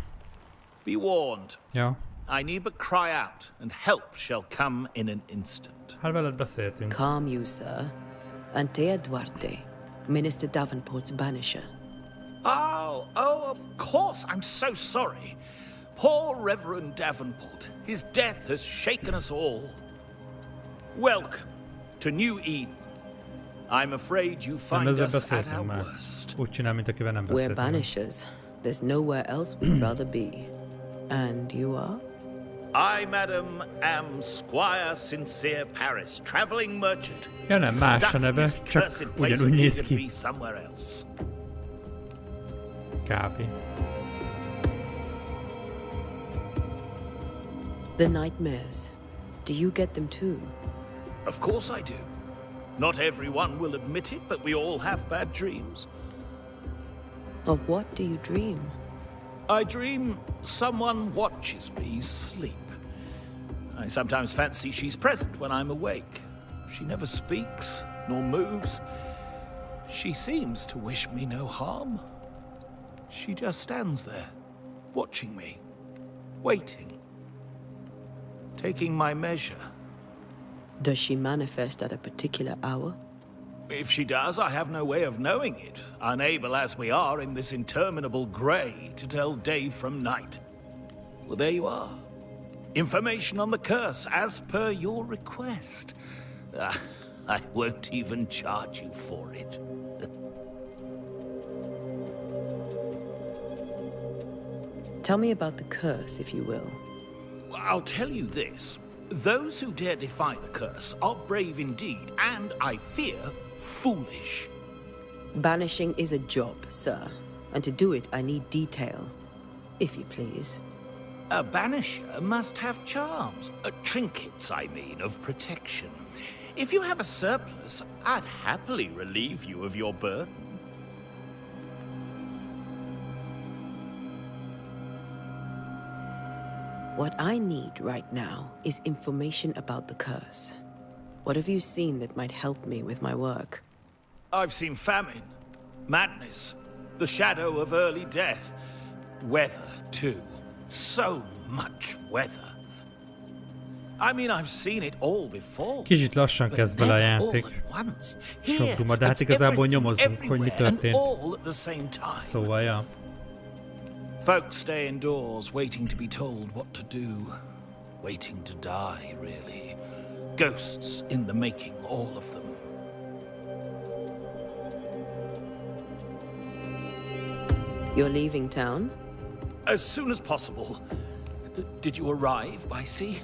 Be warned. Ja. I need but cry out, and help shall come in an instant. Hát veled beszéltünk. Calm you, sir. Antea Duarte, Minister Davenport's banisher. Oh, of course. I'm so sorry. Poor Reverend Davenport. His death has shaken us all. Welcome to New Eden. I'm afraid you find us at our worst. Úgy csinál, mint akivel nem We're beszéltünk. banishers. There's nowhere else we'd rather be. And you are? I, madam, am Squire Sincere Paris, traveling merchant. Ja nem, más a neve, csak ugyanúgy néz ki. Kb. The nightmares. Do you get them too? Of course I do. Not everyone will admit it, but we all have bad dreams. Of what do you dream? I dream someone watches me sleep. I sometimes fancy she's present when I'm awake. She never speaks, nor moves. She seems to wish me no harm. She just stands there, watching me, waiting, taking my measure. Does she manifest at a particular hour? If she does, I have no way of knowing it, unable as we are in this interminable grey to tell day from night. Well, there you are. Information on the curse, as per your request. I won't even charge you for it. Tell me about the curse, if you will. I'll tell you this. Those who dare defy the curse are brave indeed, and, I fear, foolish. Banishing is a job, sir. And to do it, I need detail. If you please. A banisher must have charms. Trinkets, I mean, of protection. If you have a surplus, I'd happily relieve you of your burden. What I need right now is information about the curse. What have you seen that might help me with my work? I've seen famine, madness, the shadow of early death. Weather, too. So much weather. I mean, I've seen it all before. Kicsit lassan kezd bele a játék. Sok duma, de hát igazából nyomozunk, hogy mi történt. Szóval, ja. Folks stay indoors, waiting to be told what to do. Waiting to die, really. Ghosts in the making, all of them. You're leaving town? As soon as possible. Did you arrive by sea?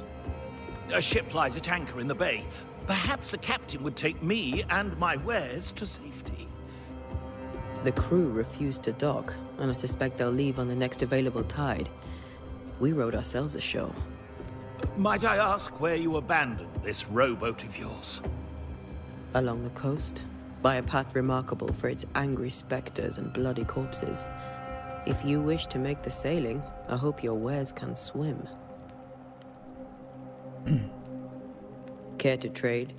A ship lies at anchor in the bay. Perhaps a captain would take me and my wares to safety. The crew refused to dock, and I suspect they'll leave on the next available tide. We rode ourselves ashore. Might I ask where you abandoned this rowboat of yours? Along the coast, by a path remarkable for its angry specters and bloody corpses. If you wish to make the sailing, I hope your wares can swim. Care to trade?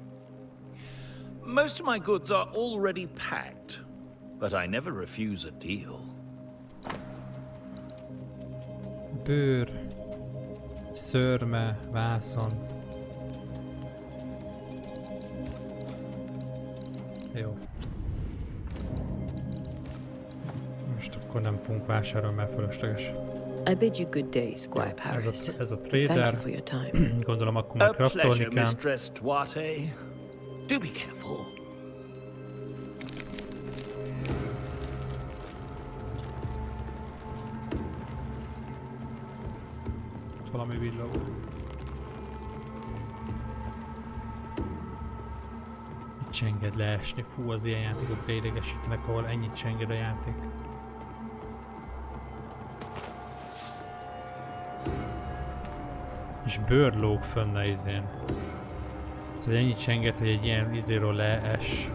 Most of my goods are already packed, but I never refuse a deal. Bőr, szörme, vászon. Jó. Most akkor nem fogunk vásárolni, mert fölösleges. I bid you good day, Squire Paris. Ez a Thank trader. you for your time. Gondolom akkor A már craftolni pleasure, kell. Mistress Duarte. Do be careful. Ott valami villog. Itt se enged leesni. Fú, az ilyen játékok idegesítenek, ahol ennyit se enged a játék. És bőr lóg fönn a izén. Szóval ennyit se enged, hogy egy ilyen izéről lees.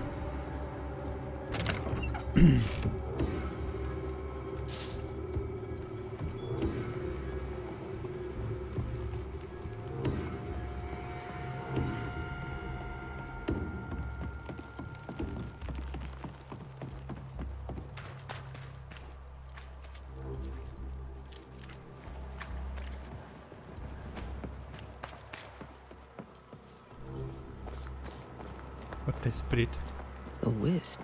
Ott egy sprit. A wisp.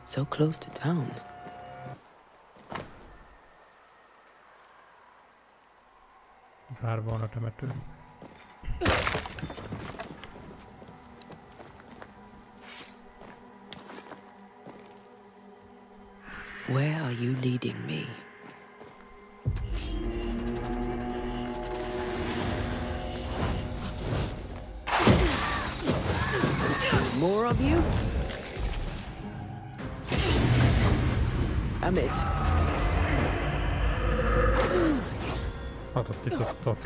So close to town. Zárva van a temető. Where are you leading me? More of you? Amit. Adott itt a tackot.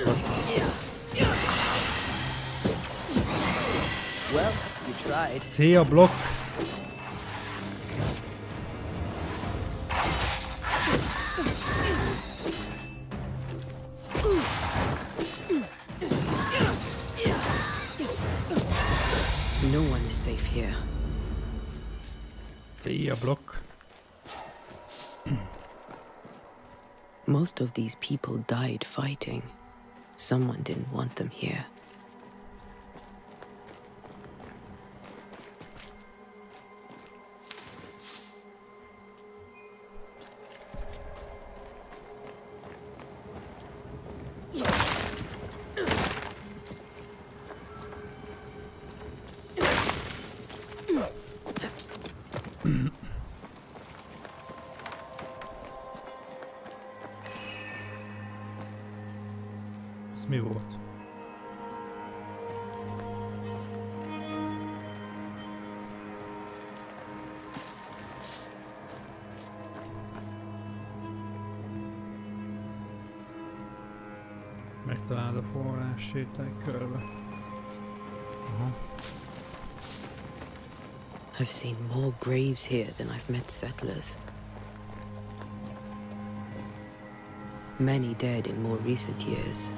Well, you tried. Szia, blokk! No one is safe here. Szia, blokk! Most of these people died fighting. Someone didn't want them here. Ez mi volt? Megtalálod a forrás, sétálj körbe. Aha. I've seen more graves here than I've met settlers. Many dead in more recent years.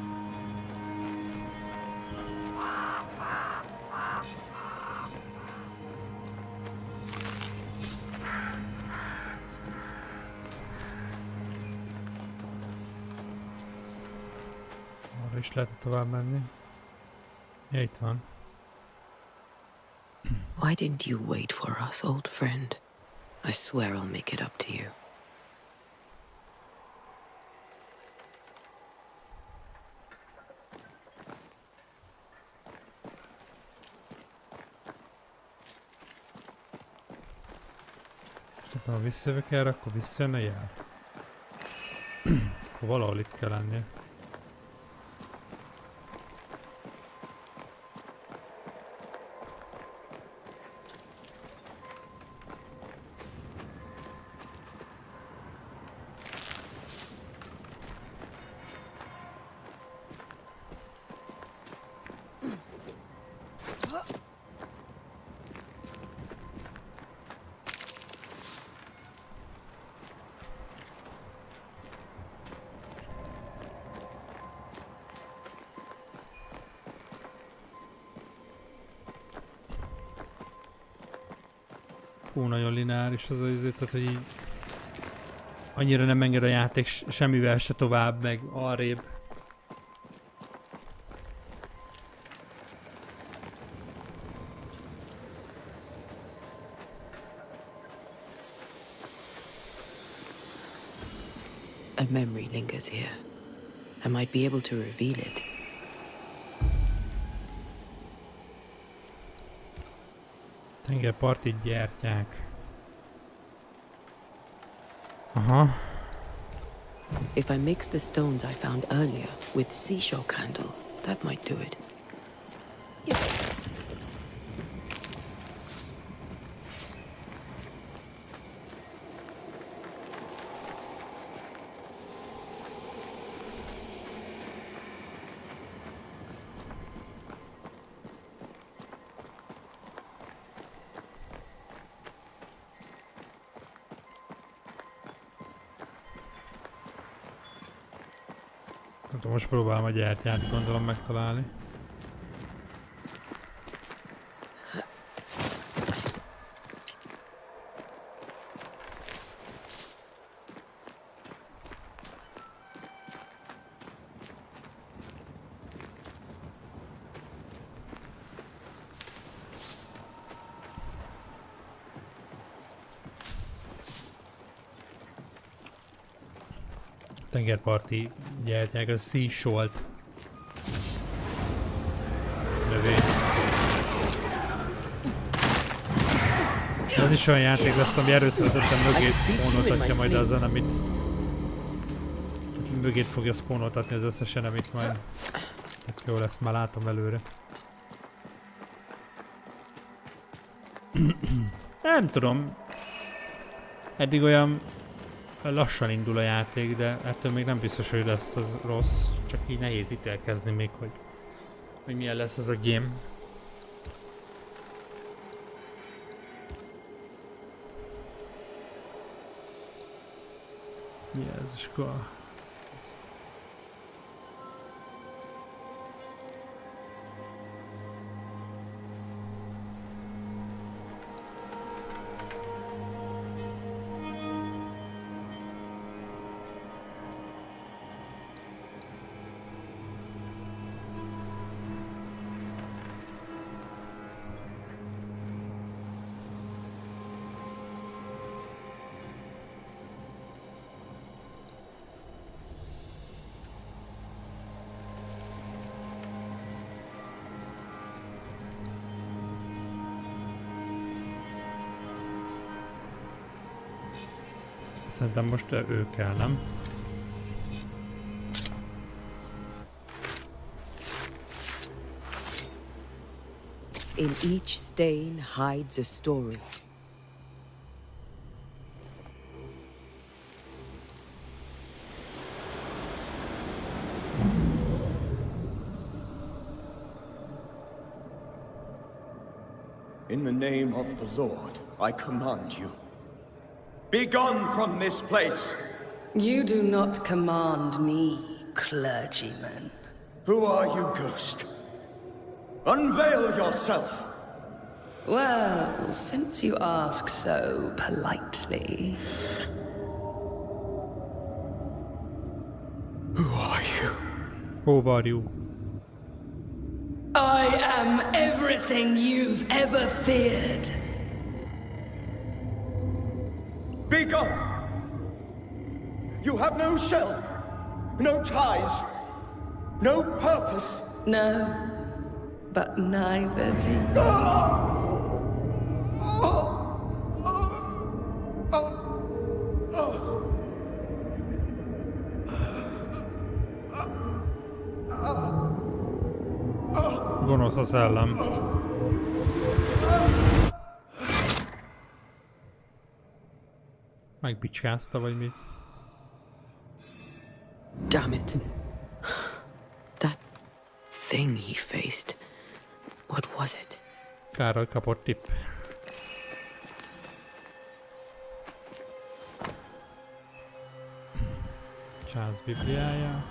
Arra is lehet tovább menni. Ja, itt van. Why didn't you wait for us, old friend? I swear I'll make it up to you. Ha visszajövök erre, akkor visszajön a jel. Akkor valahol itt kell lennie. Hú, nagyon lineáris az izé, tehát hogy így annyira nem enged a játék semmivel se tovább, meg arrébb. A memory lingers here. I might be able to reveal it. Tengerparti gyertyák. Aha. If I mix the stones I found earlier with seashore candle, that might do it. Most próbálom a gyertyát, gondolom megtalálni. Tengerparti gyertyák, az seashore növény. Ez is olyan játék lesz, ami erőszeretetten mögét spónoltatja majd az enemit. Mögét fogja spónoltatni az összes enemit majd. Tehát jó lesz, már látom előre. Nem tudom. Eddig olyan lassan indul a játék, de ettől még nem biztos, hogy lesz az rossz. Csak így nehéz ítélkezni még, hogy milyen lesz ez a game. Mi ez is akkor? Szerintem most ő kell, nem? In each stain hides a story. In the name of the Lord, I command you. Be gone from this place! You do not command me, clergyman. Who are you, ghost? Unveil yourself! Well, since you ask so politely... Who are you? Who are you? I am everything you've ever feared. Be gone! You have no shell, no ties, no purpose. No, but neither do you. Gonosz a szellem. Megbicskázta, vagy mi? Damn it. That thing he faced. What was it? Károly kapott tipp. Charles Bibliája.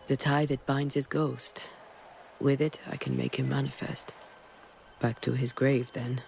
The tie that binds his ghost. With it, I can make him manifest. Back to his grave, then.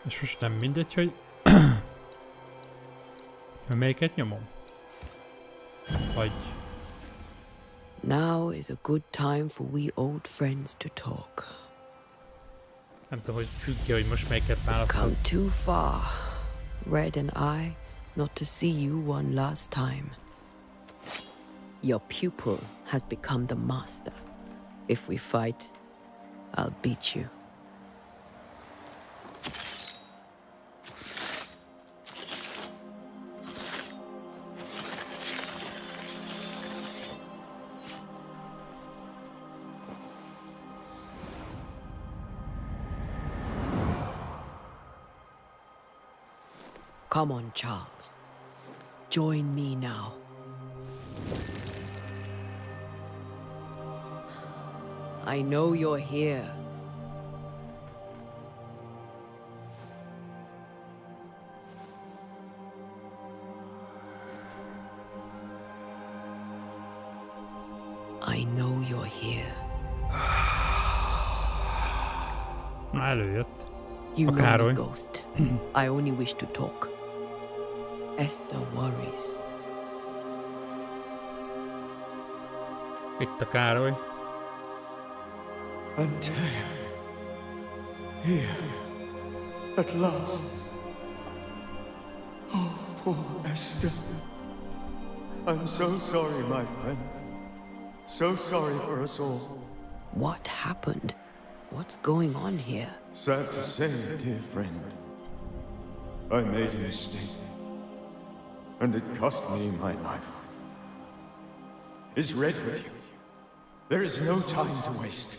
És most nem mindegy, hogy melyiket nyomom? Vagy... Now is a good time for we old friends to talk. Nem tudom, hogy függje, hogy most melyiket választom. Come too far, Red and I, not to see you one last time. Your pupil has become the master. If we fight, I'll beat you. Come on, Charles. Join me now. I know you're here. I know you're here. Na, előjött. You A know Károly. me, Ghost. I only wish to talk. Esther worries. Itt a Károly. Antea. Here. At last. Oh, poor Esther. I'm so sorry, my friend. So sorry for us all. What happened? What's going on here? Sad to say, dear friend. I made a mistake. And it cost me my life. Is Red with you? There is no time to waste.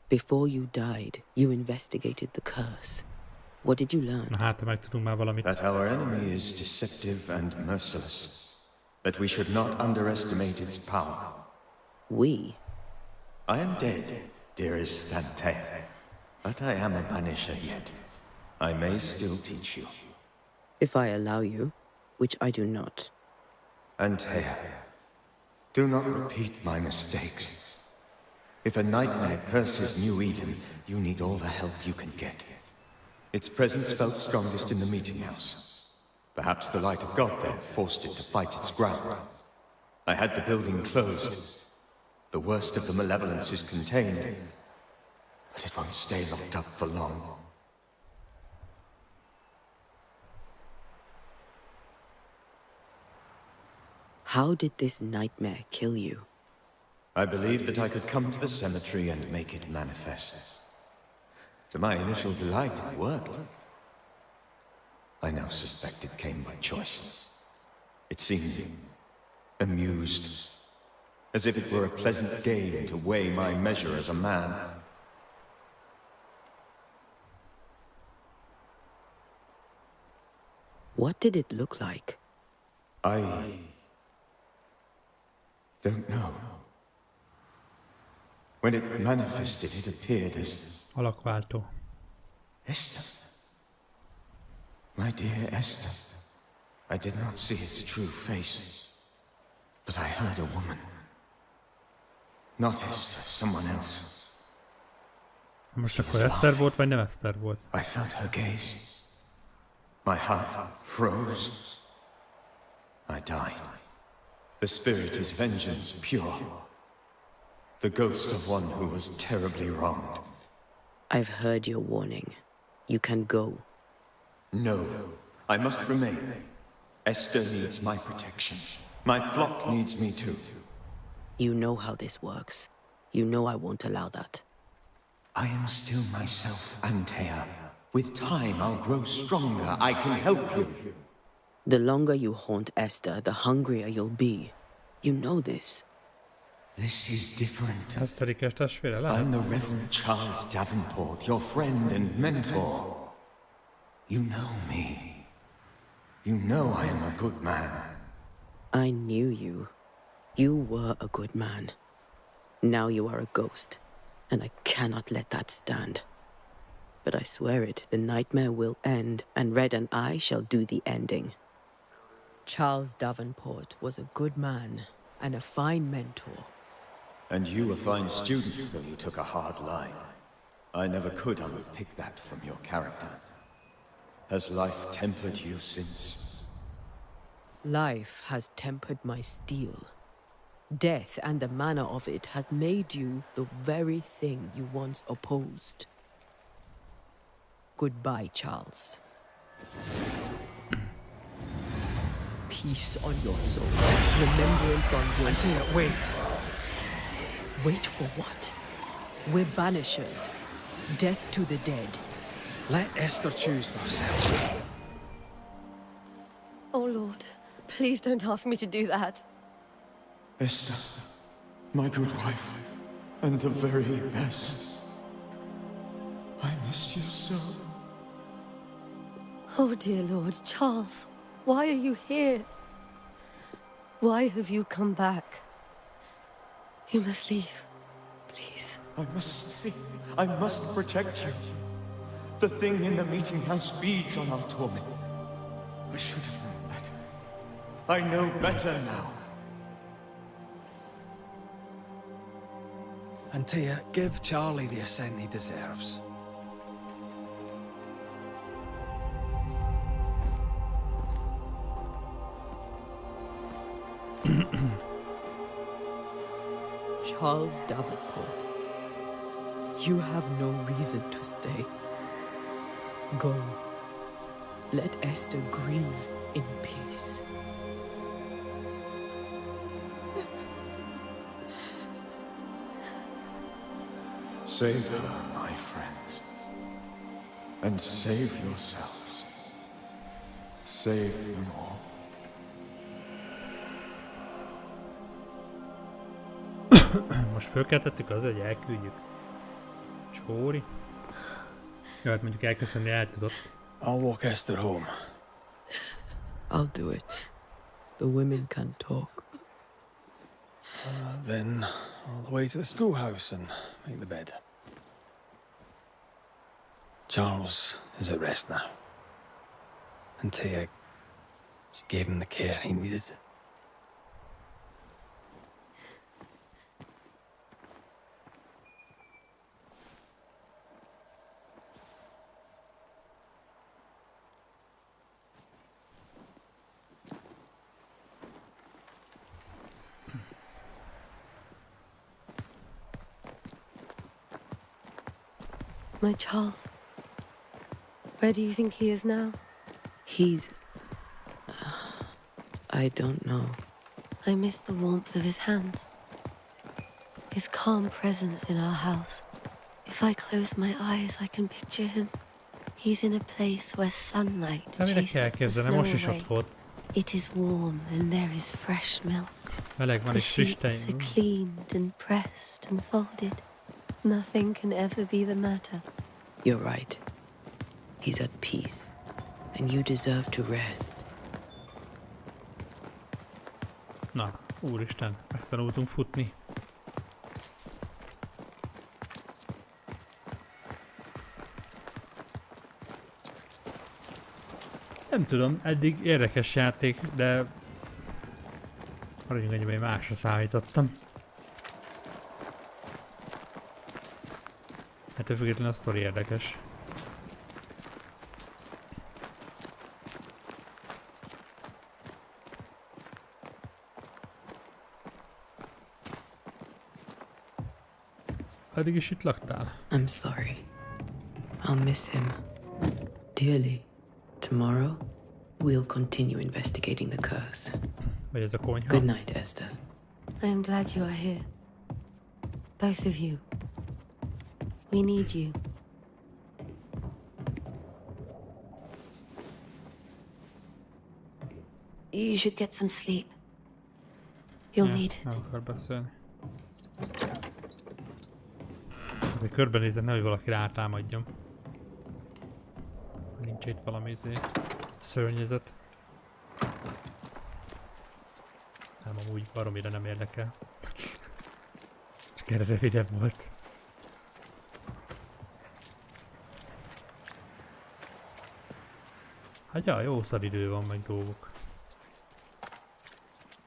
Before you died, you investigated the curse. What did you learn? Na hát, meg tudunk már valamit. That our enemy is deceptive and merciless. That we should not underestimate its power. We? I am dead, dearest Antea. But I am a banisher yet. I may still teach you. If I allow you, which I do not. Antea, do not repeat my mistakes. If a nightmare curses New Eden, you need all the help you can get. Its presence felt strongest in the meeting house. Perhaps the light of God there forced it to fight its ground. I had the building closed. The worst of the malevolence is contained, but it won't stay locked up for long. How did this nightmare kill you? I believed that I could come to the cemetery and make it manifest. To my initial delight, it worked. I now suspect it came by choice. It seemed amused, as if it were a pleasant game to weigh my measure as a man. What did it look like? I don't know. When it manifested, it appeared as Alakváltó. Esther. My dear Esther. I did not see its true face, but I heard a woman. Not Esther, someone else. Most akkor Eszter volt, vagy nem Eszter volt? I felt her gaze. My heart froze. I died. The spirit is vengeance pure. The ghost of one who was terribly wronged. I've heard your warning. You can go. No, I must remain. Esther needs my protection. My flock needs me too. You know how this works. You know I won't allow that. I am still myself, Antea. With time, I'll grow stronger. I can help you. The longer you haunt Esther, the hungrier you'll be. You know this. This is different. Eszterikes testvére lehet? I'm the Reverend Charles Davenport, your friend and mentor. You know me. You know I am a good man. I knew you. You were a good man. Now you are a ghost, and I cannot let that stand. But I swear it, the nightmare will end, and Red and I shall do the ending. Charles Davenport was a good man and a fine mentor. And you a fine student, though you took a hard line. I never could unpick that from your character. Has life tempered you since? Life has tempered my steel. Death and the manner of it has made you the very thing you once opposed. Goodbye, Charles. Peace on your soul. Remembrance on your... Antea, wait. Wait for what? We're banishers. Death to the dead. Let Esther choose for herself. Oh, Lord. Please don't ask me to do that. Esther, my good wife, and the very best. I miss you so. Oh, dear Lord. Charles, why are you here? Why have you come back? You must leave. Please. I must stay. I must protect you. The thing in the meeting house feeds on our torment. I should have known better. I know better now. Antea, give Charlie the ascent he deserves. Charles Davenport, you have no reason to stay. Go. Let Esther grieve in peace. Save her, my friends. And save yourselves. Save them all. Most fölkeltettük az, hogy elküldjük. Csóri. Jó, hát mondjuk elköszönni el tudott. I'll walk Esther home. I'll do it. The women can talk. Then all the way to the schoolhouse and make the bed. Charles is at rest now. Antea, she gave him the care he needed. My Charles. Where do you think he is now? He's... I don't know. I miss the warmth of his hands. His calm presence in our house. If I close my eyes, I can picture him. He's in a place where sunlight chases the snow away. It is warm and there is fresh milk. The sheets are cleaned and pressed and folded. Nothing can ever be the matter. You're right. He's at peace. And you deserve to rest. Na, úristen, megtanultunk futni. Nem tudom, eddig érdekes játék, de maradjunk ennyiben, másra számítottam. ettől függetlenül a sztori érdekes. Addig is itt laktál? I'm sorry. I'll miss him dearly. Tomorrow, we'll continue investigating the curse. Vagy ez a konyha? Good night, Esther. I am glad you are here. Both of you. We need you. You should get some sleep. You'll need it. Nem akar beszélni. Azért körbenézek, nehogy valaki rátámadjon. Nincs itt valami szörnyezet. Nem, amúgy baromira nem érdekel. Csak erre rövidebb volt. Hát ja, jó szadidő van, meg dolgok.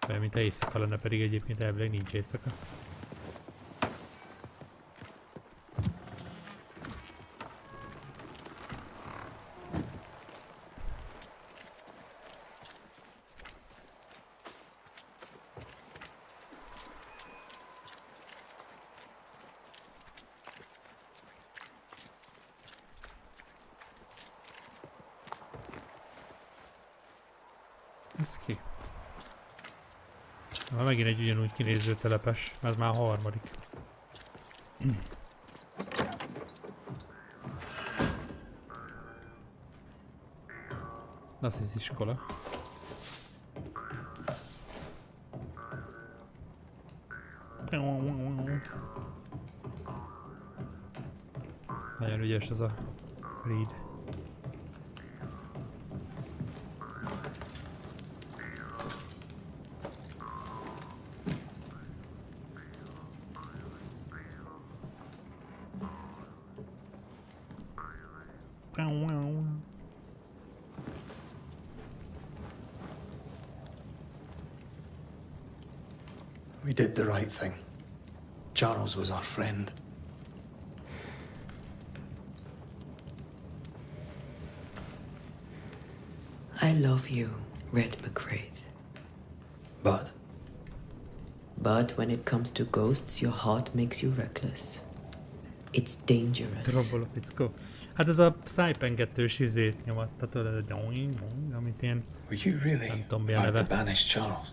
Olyan, mint éjszaka lenne, pedig egyébként elvileg nincs éjszaka. Ez ki? Már megint egy ugyanúgy kinéző telepes, ez már a harmadik. Az az iskola. Nagyon ügyes ez a Reed. We did the right thing. Charles was our friend. I love you, Red McCraith. But when it comes to ghosts, your heart makes you reckless. It's dangerous. Drobol a fickó. Hát ez a szájpengetős izét nyomatta, tudod, amit ilyen... Were you really nem tudom, mi a about neve. to banish Charles?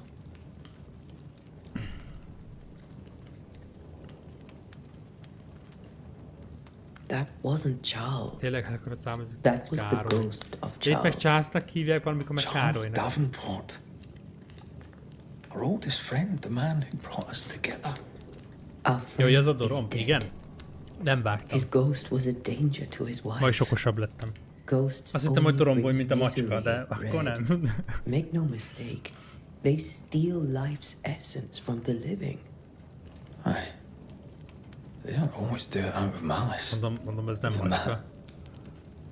That wasn't Charles. Tényleg hát akkor a számozik That was the Károly. ghost of Itt meg Charles. Charlesnak hívják, valamikor meg Charles Károlynak. Davenport. Our oldest friend, the man who brought us together. Our Jó, hogy ez a friend is dorom? dead. Igen? Nem vágtam. His ghost was a danger to his wife. Ma is okosabb lettem. Ghosts Azt hittem, hogy only dorombolj, bring mint a macska, misery, de akkor Red. nem. Make no mistake, they steal life's essence from the living. Aye. They don't always do it out of malice. Mondom, ez nem Even macska. that.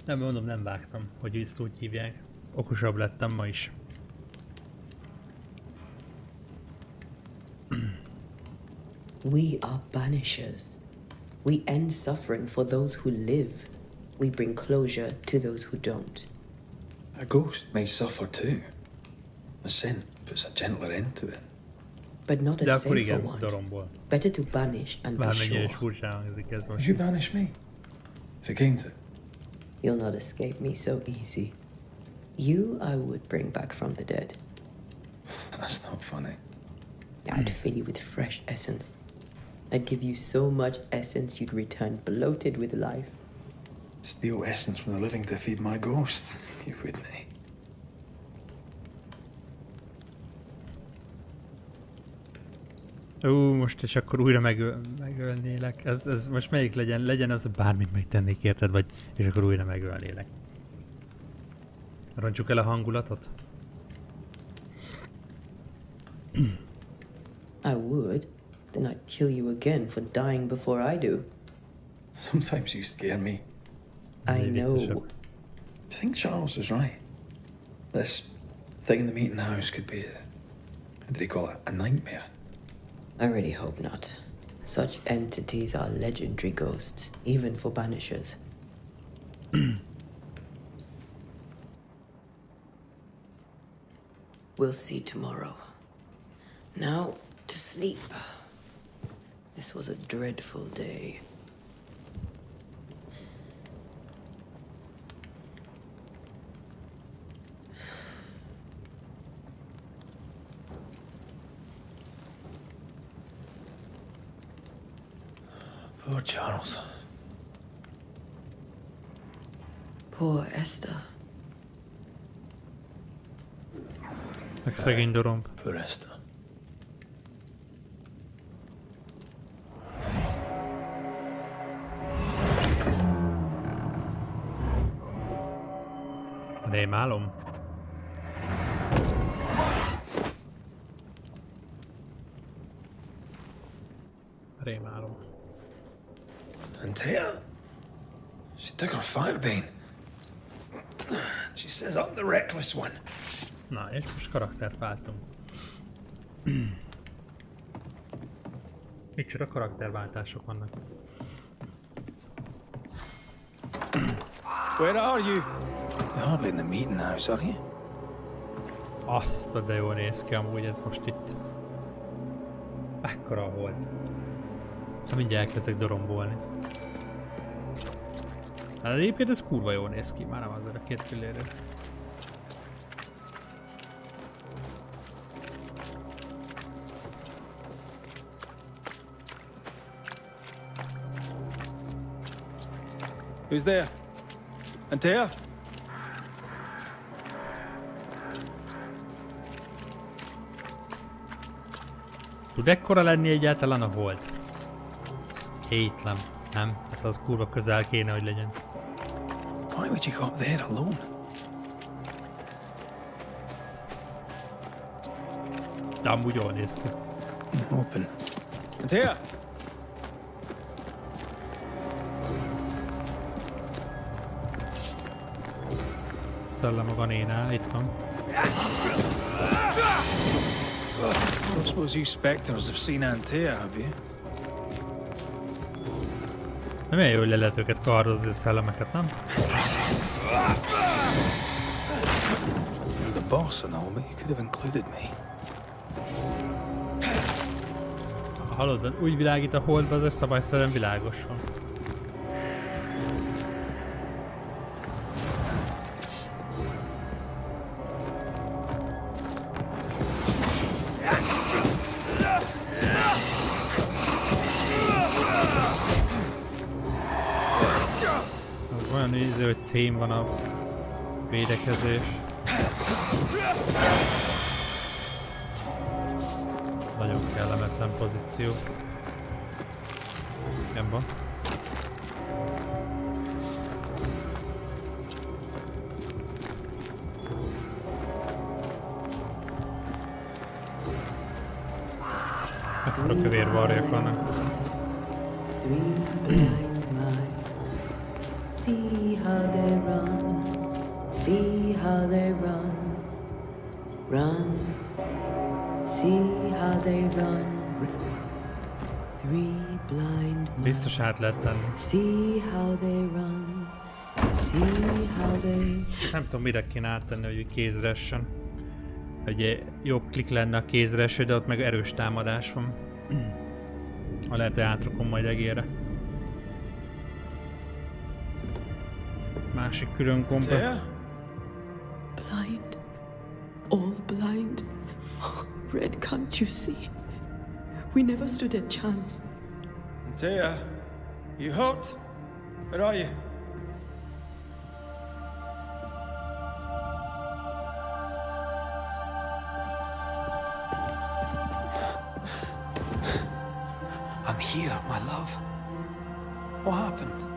Nem, mondom, nem vágtam, hogy ezt úgy hívják. Okosabb lettem ma is. We are banishers. We end suffering for those who live. We bring closure to those who don't. A ghost may suffer too. A sin puts a gentler end to it. But not a De akkor safer igen, one. doromból. Better to banish and be Bármennyire is sure. furcsán hangzik ez Would most. you banish me? If it came to it? You'll not escape me so easy. You I would bring back from the dead. That's not funny. I'd fill you with fresh essence. I'd give you so much essence you'd return bloated with life. Steal essence from the living to feed my ghost. You wouldn't, eh? Most és akkor újra megölnélek. Ez most melyik legyen? Legyen az, bármit megtennék, érted? Vagy, és akkor újra megölnélek. Rontsuk el a hangulatot? I would. Then I'd kill you again for dying before I do. Sometimes you scare me. I know. Do you think Charles was right? This thing in the meeting house could be what did he call it? A nightmare? I really hope not. Such entities are legendary ghosts, even for Banishers. We'll see tomorrow. Now, to sleep. This was a dreadful day. Poor Charles. Poor Esther. Meg szegény doromb. Poor Esther. Rémálom? Rémálom. Antea? She took her firebane. She says I'm the reckless one. Na, és most karaktert váltunk. Micsoda karakterváltások vannak. Where are you? You're hardly in the meeting house, are you? Azt a de jól néz ki amúgy ez most itt. Mekkora volt. Ha mindjárt elkezdek dorombolni. Hát egyébként ez kurva jól néz ki, már nem azért a 2 pillérért. Who's there? Antea? Tud ekkora lenni egyáltalán a hold? Ez kétlem, nem? Hát az kurva közel kéne, hogy legyen. Why would you go up there alone? De amúgy jól néz ki. Open. Antea! Szellemvadászat, itt van. I don't suppose you spectres have seen Antea, have you? De milyen jó, hogy le lehet őket kardozni a szellemeket, nem? You're the boss and all, but you could have included me. Hallod, úgy világít a holdba, az szabályszerűen világos van. Az olyan néző, hogy cím van a védekezés. Nagyon kellemetlen pozíció. Igen van. Ekkora kövér varjak vannak. See how they run, see how they run, run, see how they run. 3 blind Biztos át lehet tenni. see how they run, see how they... Nem tudom, mire kéne áttenni, hogy kézre essen. Ugye jobb klik lenne a kézre eső, de ott meg erős támadás van. Ha lehet, hogy átrakom majd egérre. Másik külön kompa. Blind, all blind. Red, can't you see? We never stood a chance. Antea, you hurt? Where are you? I'm here, my love. What happened?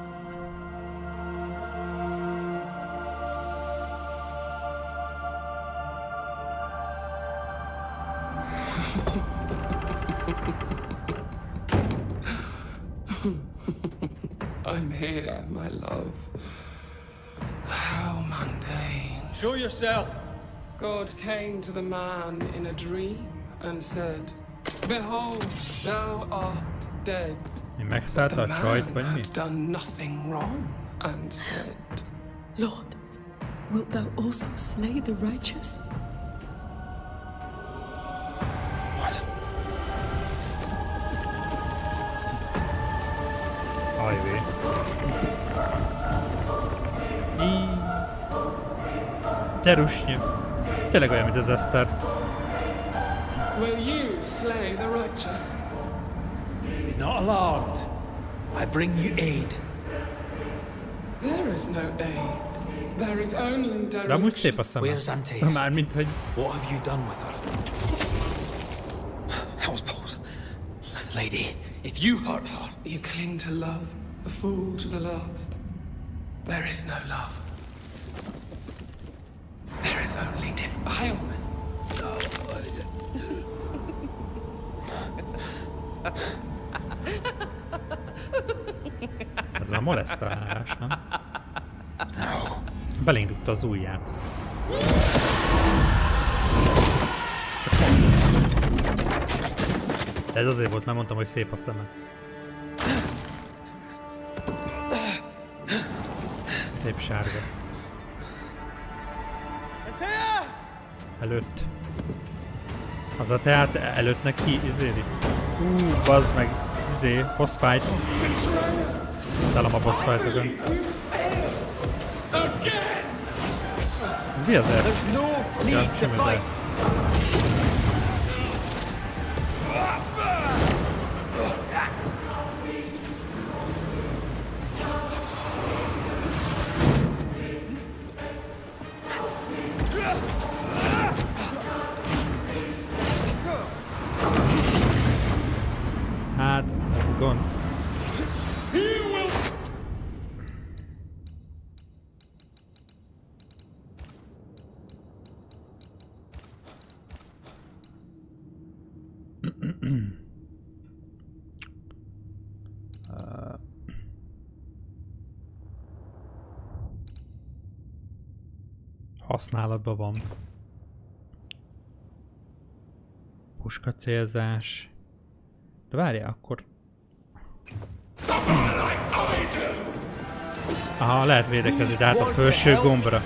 I'm here, my love. How mundane. Show yourself! God came to the man in a dream and said, Behold, thou art dead. Mi megszállta a csajt, vagy mi? Had done nothing wrong and said, Lord, wilt thou also slay the righteous? What? Ajvé. De rusnyi. Tényleg olyan, mint az Eszter. will you slay the righteous? Be not alarmed. I bring you aid. There is no aid. There is only De amúgy szép a direction. szeme. Where's Antea? Mármint, hogy... What have you done with her? Hell's Lady, if you hurt her... You cling to love, a fool to the last. There is no love. There is only defilement. Ez a molesztálás, nem? Belénk dugta az ujját. Csak mondom. Ez azért volt, mert mondtam, hogy szép a szeme. Szép sárga. Előtt. Az a teát előttnek ki izéli. Bazd meg. Izé, boss fight. Talán a boss fight-okon. Mi az el? Ja, semmi baj. Hát, ez gond. Használatban van. Puska célzás. De várjál, akkor... Aha, lehet védekezni, de hát a felső gombra.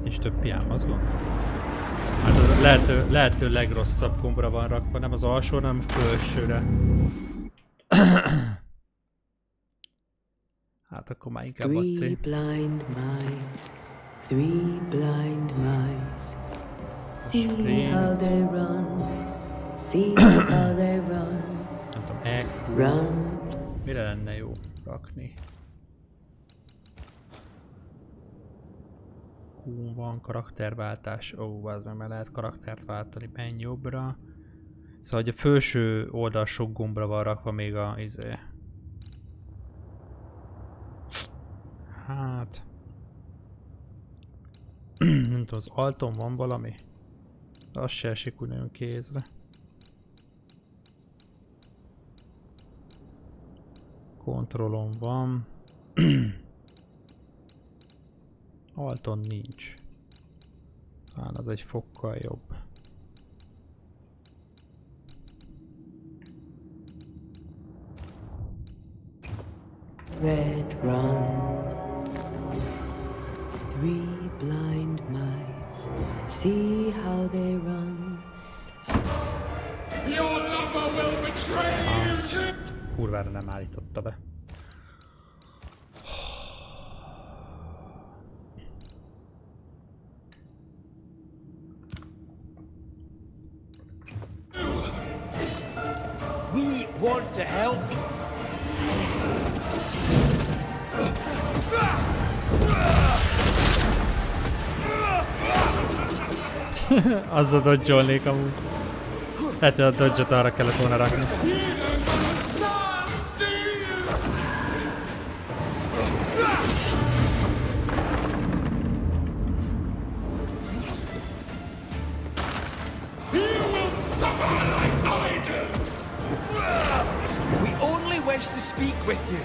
Nincs több piám, az gond. Hát az lehető legrosszabb gombra van rakva, nem az alsó, hanem a felsőre. Hát akkor már inkább a C. Three blind mice. See how they run. See how they run. Nem tudom, EQ. Run. Mire lenne jó rakni? Q van, karakterváltás. Ó, az meg lehet karaktert váltani. Menj jobbra. Szóval, hogy a felső oldal sok gombra van rakva még a izé. Hát... nem tudom, az alton van valami? De az se esik úgy nagyon kézre. Kontrollon van. Alton nincs. Talán az egy fokkal jobb. Red run. Three blind mice. See how they run. Your lover will betray you to... Kurvára nem állította be. We want to help you. Azzal dodge-olnék amúgy. Lehet, hogy a dodge-ot arra kellett volna rakni. We only wish to speak with you.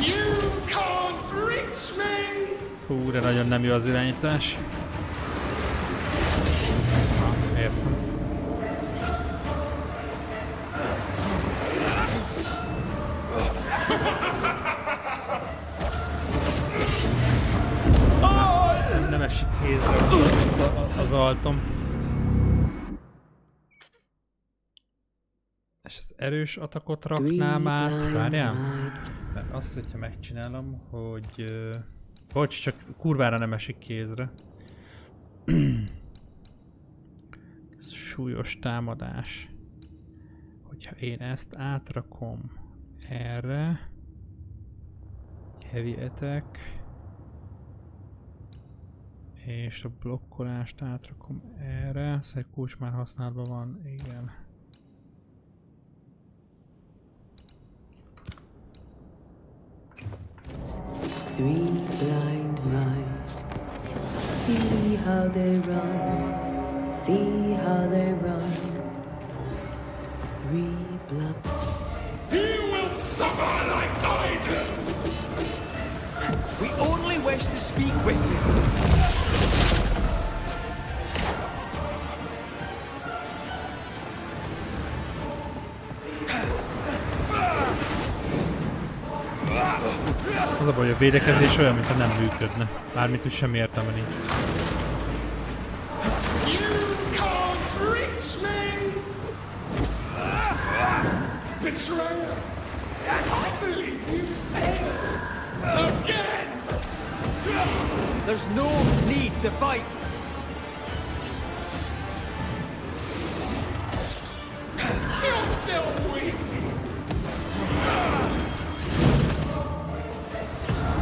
You can't reach me! Hú, de nagyon nem jó az irányítás. értem. Nem esik kézre az altom. És az erős atakot raknám át. Várjál? Mert azt, hogyha megcsinálom, hogy... bocs, csak kurvára nem esik kézre. Súlyos támadás. Hogyha én ezt átrakom erre... Heavy attack... és a blokkolást átrakom erre. Szóval egy kulcs már használatban van, igen. Three blind mice. See how they run. See how they run. Three blood. He will suffer like I do! We only wish to speak with you. Az a baj, hogy a védekezés olyan, mintha nem működne. Mármint, hogy semmi értelme nincs. You can't reach me! Betrayer! I believe you failed! Again! There's no need to fight! You're still weak!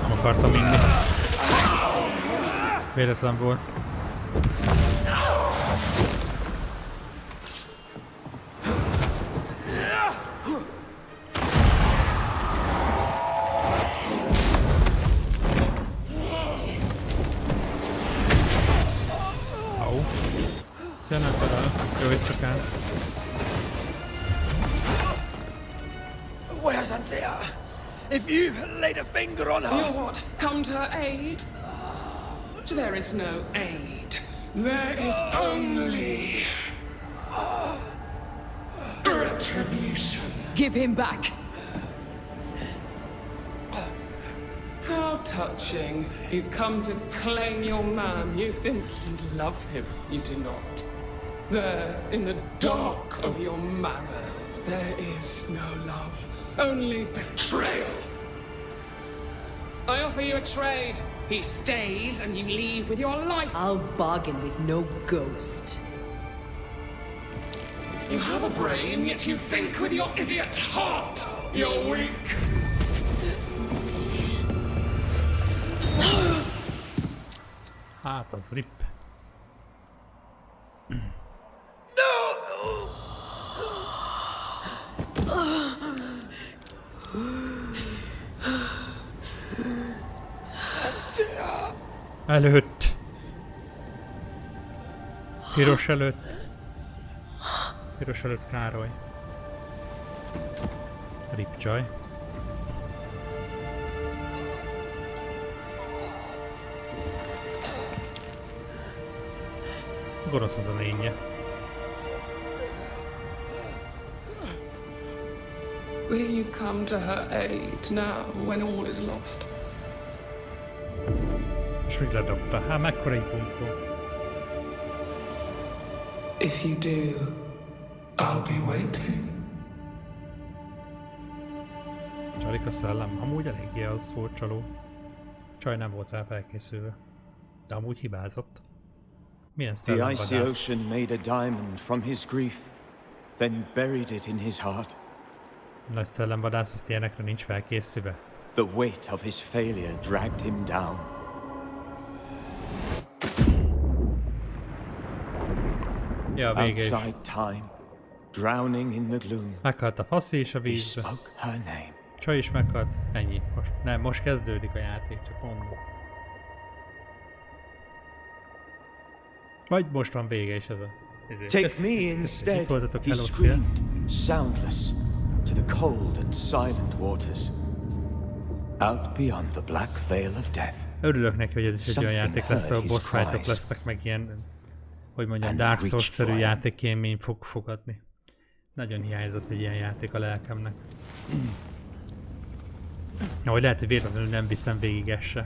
Nem akartam inni. Véletlen volt. Au. Szia, nem felel. Jó éjszakán. Where's Anthea? If you've laid a finger on her... You'll what? Come to her aid? There is no aid. There is only... retribution. Give him back! How touching. You come to claim your man. You think you love him. You do not. There, in the dark of your marrow, there is no love. Only betrayal. I offer you a trade. He stays and you leave with your life. I'll bargain with no ghost. You have a brain, yet you think with your idiot heart. You're weak. Hát az rip. Előtt. Piros előtt. Piros előtt Károly. Ripcsaj. Gonosz az a lénye. Will you come to her aid now when all is lost? És még ledobta. Hát mekkora egy bunkó. If you do, I'll be waiting. Csalik a szellem. Amúgy eléggé az volt csaló. Csaj nem volt rá felkészülve. De amúgy hibázott. Milyen The icy szellemvadász. ocean made a diamond from his grief, then buried it in his heart. Nagy szellemvadász, azt ilyenekre nincs felkészülve. The weight of his failure dragged him down. Ja, vége is. Outside time, drowning in the gloom. Meghalt a faszi és a He vízbe. spoke her name. Csaj is meghalt. Ennyi. Most, nem, most kezdődik a játék, csak mondom. Vagy most van vége is ez a... Take me instead, Itt voltatok, he hello, szia. screamed, soundless, to the cold and silent waters. Out beyond the black veil of death. Örülök neki, hogy ez is egy olyan Something játék lesz, ahol heard his boss fightok cries. lesznek, meg ilyen hogy mondjam, Dark Souls-szerű játékélmény fog fogadni. Nagyon hiányzott egy ilyen játék a lelkemnek. Na, hogy lehet, hogy véletlenül nem viszem végig ezt se.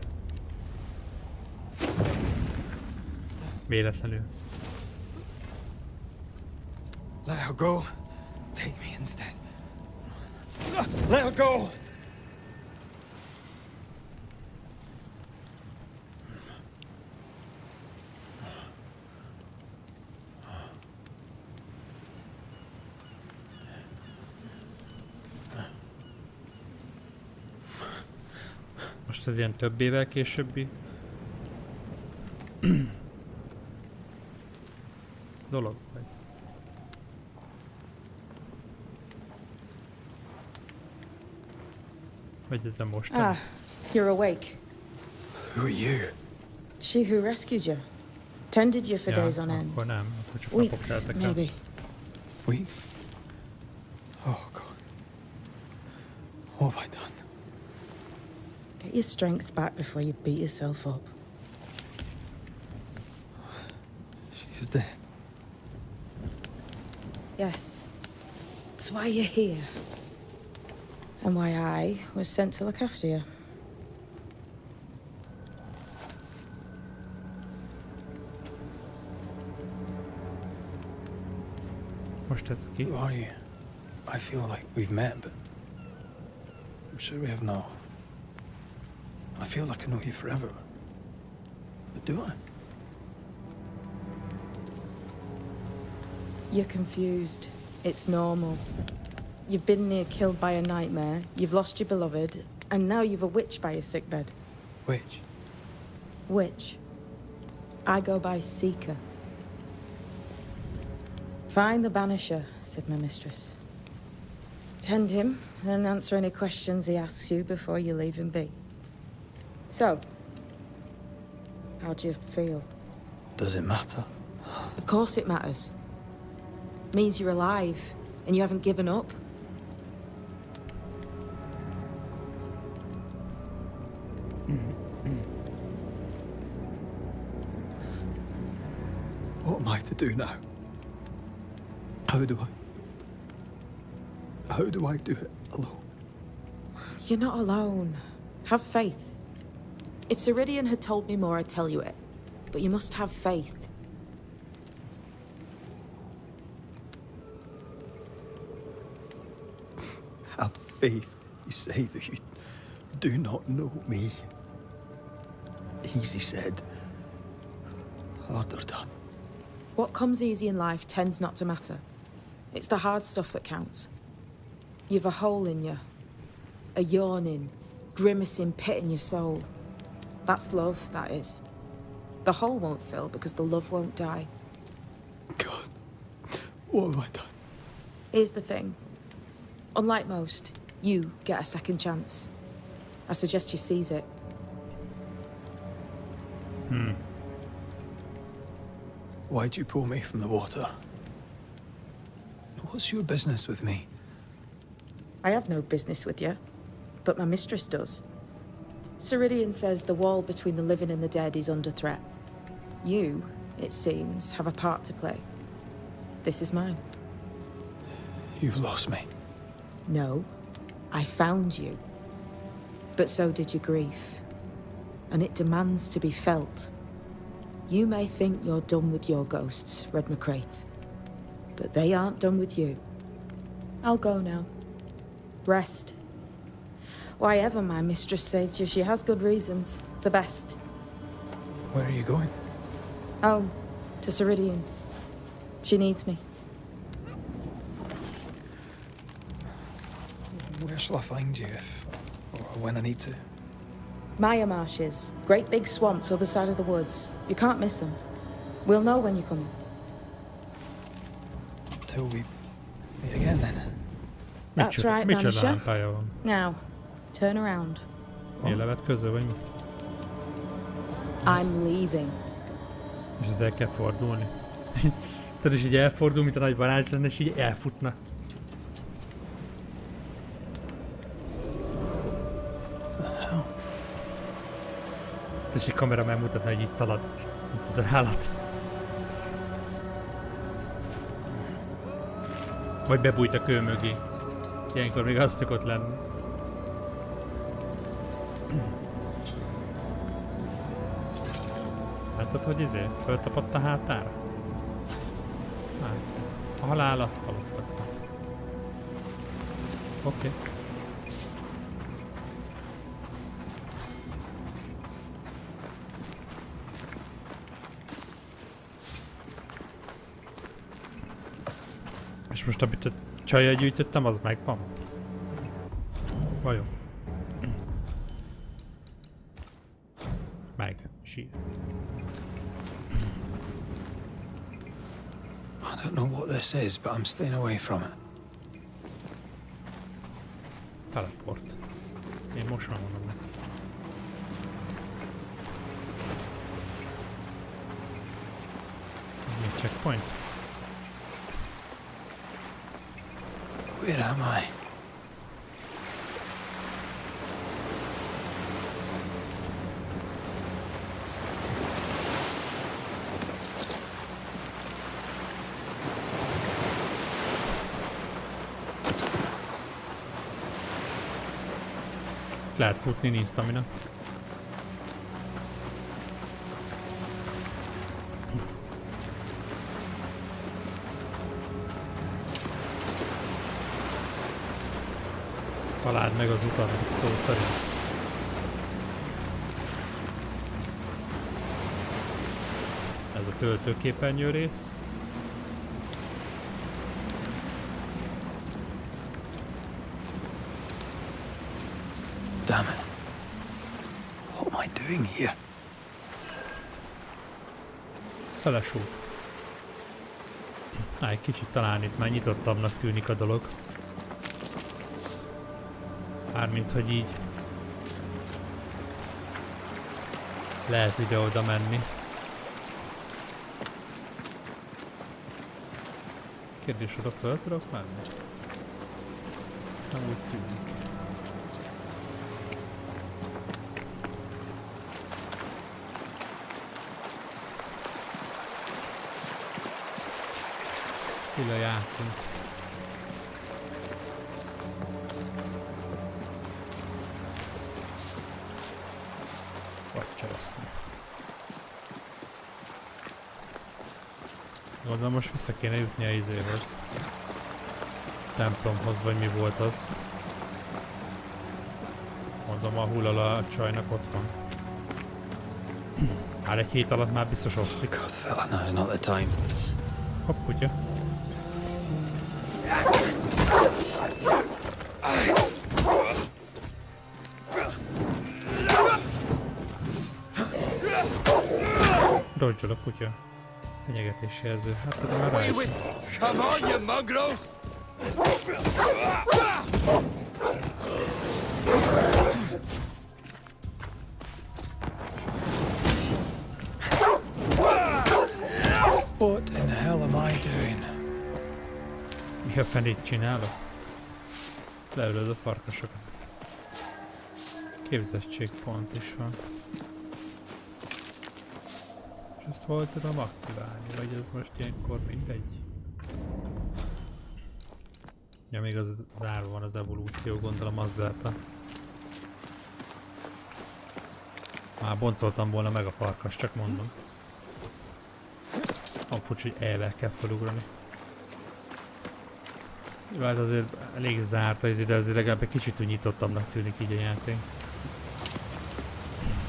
Véletlenül. Let her go. Take me instead. Let her go! Most ez ilyen több évvel későbbi dolog vagy? Vagy ez a mostani? Ah, you're awake. Who are you? She who rescued you. Tended you for days on end. Akkor nem, akkor csak napok Weeks, teltek el. maybe. Week? Oh, God. What have I done? Get your strength back before you beat yourself up. She's dead. Yes. That's why you're here. And why I was sent to look after you. Most ez ki? Who are you? I feel like we've met, but I'm sure we have not. I feel like I know you forever, but do I? You're confused. It's normal. You've been near killed by a nightmare, you've lost your beloved, and now you've a witch by your sickbed. Witch? Witch. I go by Seeker. Find the Banisher, said my mistress. Tend him, and answer any questions he asks you before you leave him be. So, how do you feel? Does it matter? Of course it matters. Means you're alive, and you haven't given up. What am I to do now? How do I do it alone? You're not alone. Have faith. If Ceridian had told me more, I'd tell you it. But you must have faith. Have faith. You say that you do not know me. Easy said. Harder done. What comes easy in life tends not to matter. It's the hard stuff that counts. You've a hole in you. A yawning, grimacing pit in your soul. That's love, that is. The hole won't fill because the love won't die. God, what have I done? Here's the thing. Unlike most, you get a second chance. I suggest you seize it. Why'd you pull me from the water? What's your business with me? I have no business with you, but my mistress does. Ceridian says the wall between the living and the dead is under threat. You, it seems, have a part to play. This is mine. You've lost me. No, I found you. But so did your grief. And it demands to be felt. You may think you're done with your ghosts, Red McCraith. But they aren't done with you. I'll go now. Rest. Why ever my mistress saved you, she has good reasons. The best. Where are you going? Home. To Ceridian. She needs me. Where shall I find you if, or when I need to? Maya Marshes. Great big swamps other side of the woods. You can't miss them. We'll know when you're coming. Till we meet again then. That's right, Micsoda Banisher. lámpája van? Now, turn around. Élevet közül, vagy mi? I'm leaving. És ezzel kell fordulni. Tudod, és így elfordul, mint a nagy varázs lenne, és így elfutna. És egy kamera megmutatna, hogy így szalad, mint az állat. Vagy bebújt a kő mögé. Ilyenkor még az szokott lenni. Láttad, hogy föltapadt a hátára? Hát, a halála halottaknak. Oké. És most amit a csajjal gyűjtöttem, az megvan? Vajon? Meg. Sír. I don't know what this is, but I'm staying away from it. Teleport. Én most már mondom neki. Még checkpoint? Where am I? Lehet futni, nincs stamina. Találd meg az utat, szó szerint. Ez a töltőképernyő rész. Damn it. What am I doing here? Szeles út. Egy kicsit talán itt már nyitottabbnak tűnik a dolog. Mármint, hogy így lehet ide-oda menni. Kérdés, oda föl tudok menni? Nem úgy tűnik. Ide játszunk. Vagy cseresznyi. Gondolom most vissza kéne jutni a izéhoz. Templomhoz, vagy mi volt az. Mondom, a hullal a csajnak ott van. Már egy hét alatt már biztos oszlik. God, fella, now's not the time. Hopp, kutya. Dodge-ol a kutya. Fenyegetési jelző. Hát pedig már rájött. Come on, you mongrels! What in the hell am I doing? Mi a fenét csinálok? Leülöd a farkasokat. Képzettségpont is van. És ezt hol tudom aktiválni? Vagy ez most ilyenkor mindegy? Ja, még az zárva van az evolúció, gondolom az lehet a... Már boncoltam volna meg a farkas, csak mondom. Furcsa, hogy E-vel kell felugrani. Jó, hát azért elég zárt az ide, azért legalább egy kicsit úgy nyitottabbnak tűnik így a játék.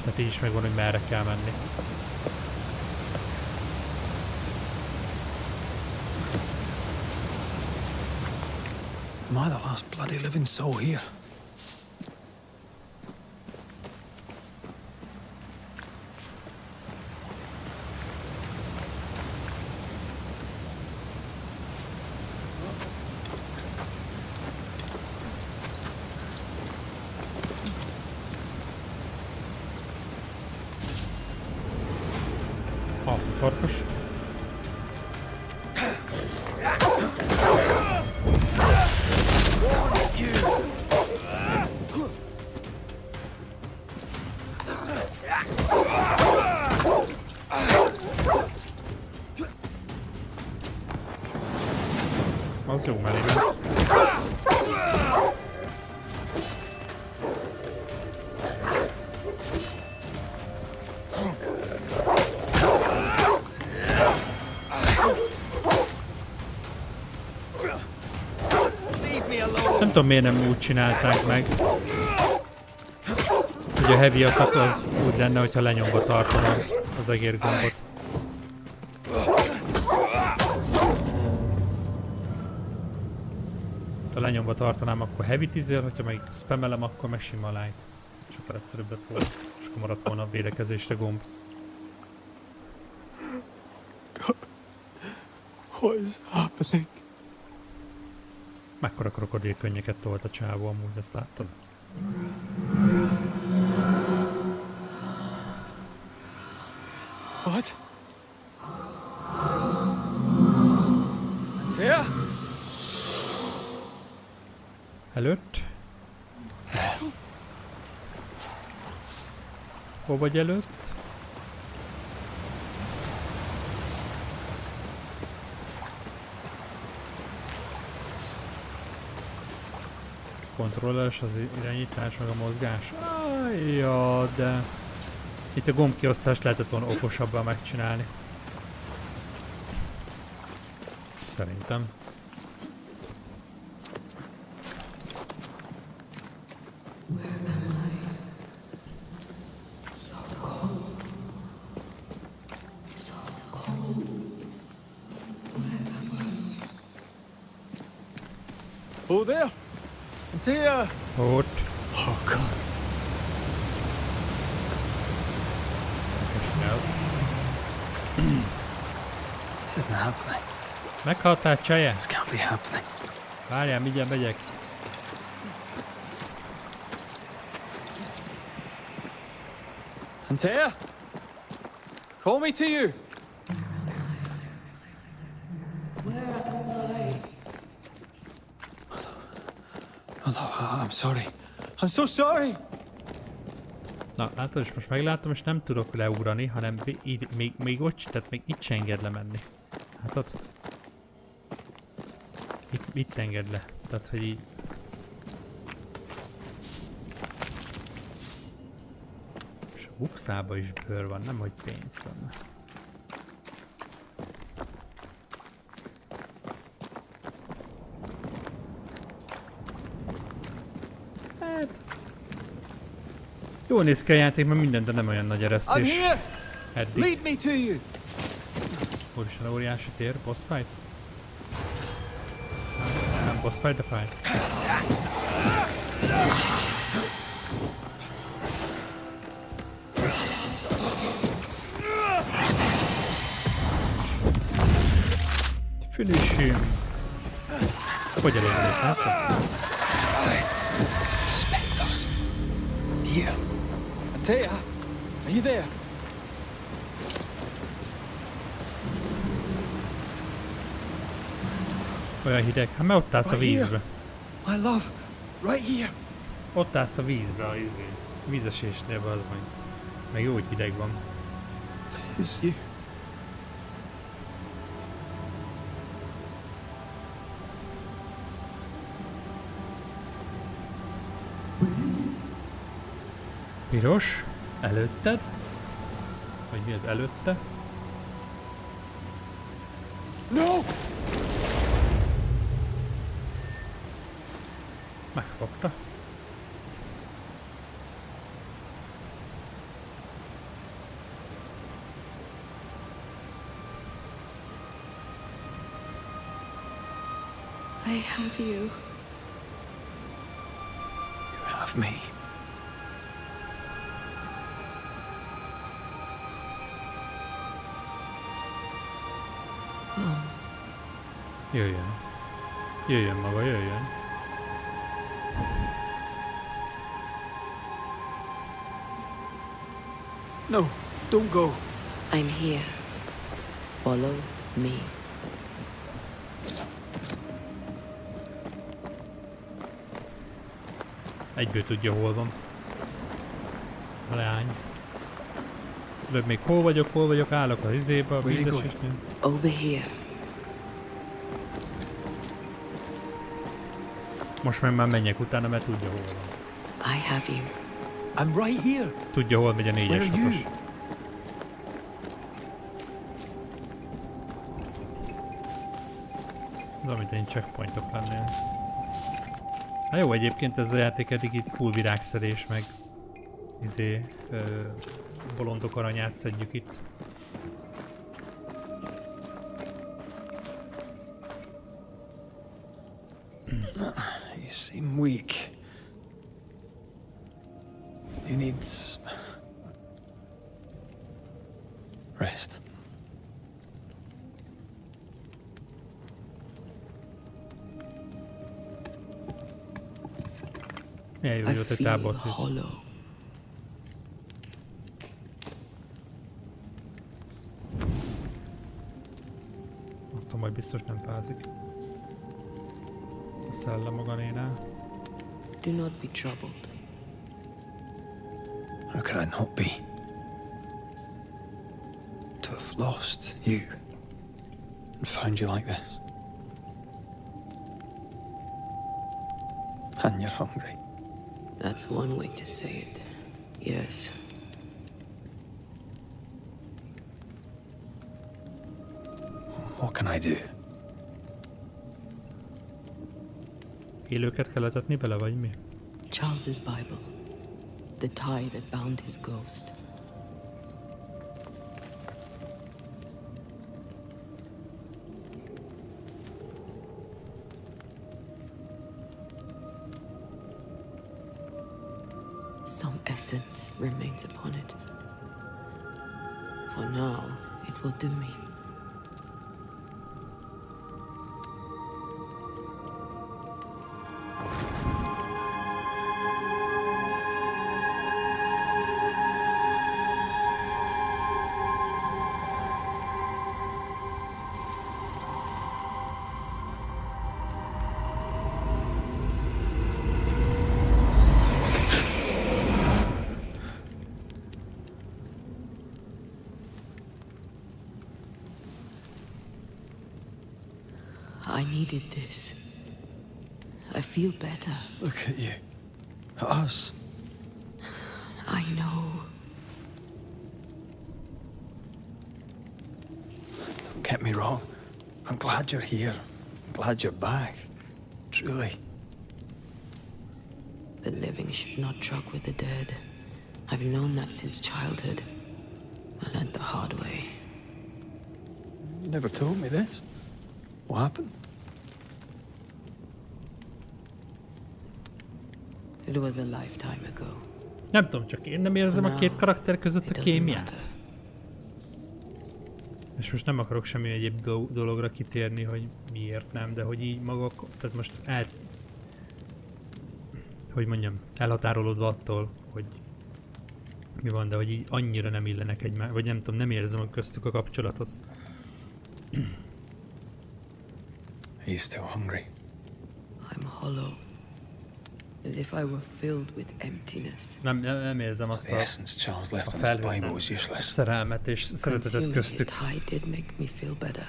Tehát így is megvan, hogy merre kell menni. Am I the last bloody living soul here? Farkas. Az jó mellében. Nem tudom, miért nem úgy csinálták meg, hogy a heavy attack az úgy lenne, hogyha lenyomva tartanom az egérgombot. Ha lenyomva tartanám, akkor heavy 10, hogyha meg spamelem, akkor meg sima light. Sokkal egyszerűbb lett volna, és akkor maradt volna a védekezésre gomb. What is happening? Mekkora krokodilkönnyeket tolt a csávó, amúgy ezt láttad? What? Antea? Előtt? Hol vagy előtt? Kontrolleres az irányítás, meg a mozgás. Ja, de itt a gombkiosztást lehetett volna okosabban megcsinálni. Szerintem. Oh, there! Antea! Ott. Oh, God. This isn't happening. Meghaltál, cseje? This can't be happening. Várjál, mindjárt megyek. Antea? Call me to you! I'm sorry. I'm so sorry! Na, látod, és most megláttam, és nem tudok leugrani, hanem így, még ott, tehát még itt se enged lemenni. Látod? Itt enged le. Tehát, hogy így... És a bukszába is bőr van, nem hogy pénz lenne. Jól néz ki a játék, mert minden, de nem olyan nagy eresztés. Eddig. Lead me to you. Úristen, óriási tér, boss fight? Nem boss fight, de fight. Finish him. Hogy elérnék, látod? Spectres. Here. Antea, are you there? Olyan hideg. Hát mert ott állsz a vízbe. My love, right here. Ott állsz a vízbe, a vízesésnél, az meg. Meg jó, hogy hideg van. It's you. Piros. Előtted? Vagy mi az előtte? No! Megfogta. I have you. You have me. Jöjjön. Jöjjön maga, jöjjön. No, don't go. I'm here. Follow me. Egyből tudja, hol van. A leány. Tudod még hol vagyok, állok az izébe, a vízesésnél. Over here. Most már menjek utána, mert tudja, hol van. I have you. I'm right here. Tudja, hol megy a 4-es 6-os. Tudom, mint egy checkpointok lennél. Hát jó, egyébként ez a játék eddig itt full virágszedés, meg bolondok aranyát szedjük itt. You seem weak. You need rest. Jó, I ott egy feel tábort is. hollow. Attól majd biztos nem fázik. A szellem maganénál. Do not be troubled. How could I not be? To have lost you and found you like this. And you're hungry. That's one way to say it. Yes. What can I do? Élőket kell etetni bele, vagy mi? Charles's Bible. The tie that bound his ghost. Some essence remains upon it. For now, it will do me. I needed this. I feel better. Look at you. At us. I know. Don't get me wrong. I'm glad you're here. I'm glad you're back. Truly. The living should not truck with the dead. I've known that since childhood. I learned the hard way. You never told me this. What happened? It was a lifetime ago. Nem tudom, csak én nem érzem a két karakter között a kémiát. És most nem akarok semmi egyéb dologra kitérni, hogy miért nem, de hogy így maga, tehát most hogy mondjam, elhatárolódva attól, hogy mi van, de hogy így annyira nem illenek egymás, vagy nem tudom, nem érzem a köztük a kapcsolatot. Are you still hungry? I'm hollow. As if I were filled with emptiness. Nem érzem azt The essence Charles left a on his Bible felhőt, was useless. szerelmet és szeretetet köztük. Consuming his tide did make me feel better.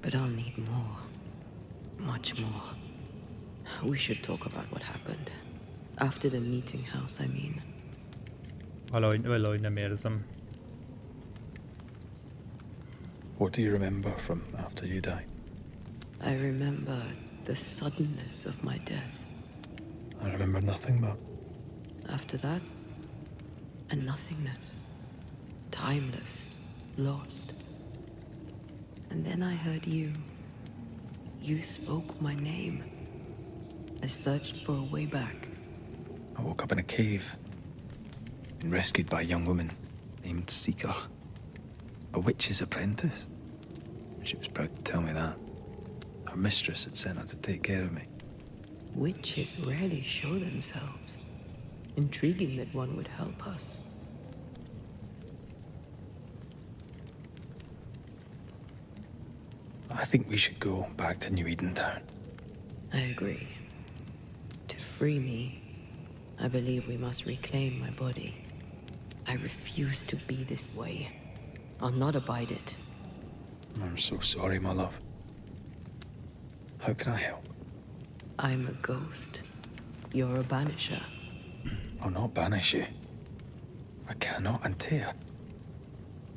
But I'll need more. Much more. We should talk about what happened. After the meeting house, I mean. Valahogy nem érzem. What do you remember from after you died? I remember the suddenness of my death. I remember nothing but... After that, a nothingness. Timeless. Lost. And then I heard you. You spoke my name. I searched for a way back. I woke up in a cave. Been rescued by a young woman named Seeker. A witch's apprentice. She was proud to tell me that. Her mistress had sent her to take care of me. Witches rarely show themselves. Intriguing that one would help us. I think we should go back to New Edentown. I agree. To free me, I believe we must reclaim my body. I refuse to be this way. I'll not abide it. I'm so sorry, my love. How can I help? I'm a ghost. You're a banisher. I'll not banish you. I cannot Antea.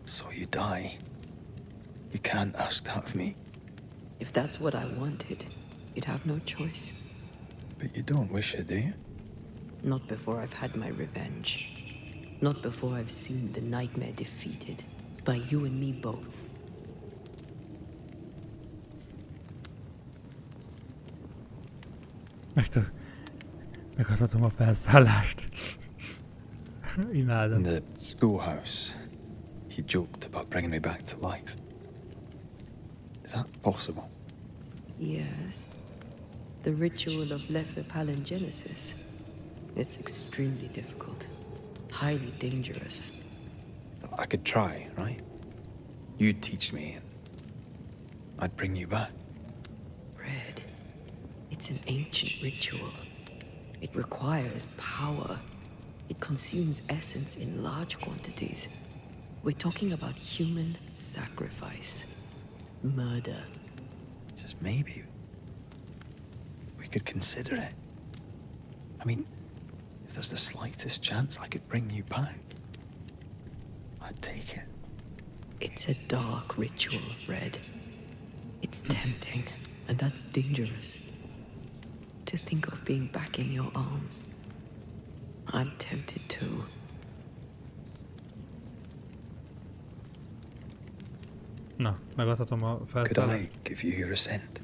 So you die. You can't ask that of me. If that's what I wanted, you'd have no choice. But you don't wish it, do you? Not before I've had my revenge. Not before I've seen the nightmare defeated. By you and me both. Megadhatom a felszállást. Imádom. In the schoolhouse, he joked about bringing me back to life. Is that possible? Yes. The ritual of lesser palingenesis. It's extremely difficult. Highly dangerous. I could try, right? You'd teach me and I'd bring you back. Red. It's an ancient ritual. It requires power. It consumes essence in large quantities. We're talking about human sacrifice. Murder. Just maybe we could consider it. I mean, if there's the slightest chance I could bring you back, I'd take it. It's a dark ritual, Red. It's tempting, and that's dangerous. To think of being back in your arms. I'm tempted too. Na, megadhatom a Could felszállást. I give you your assent?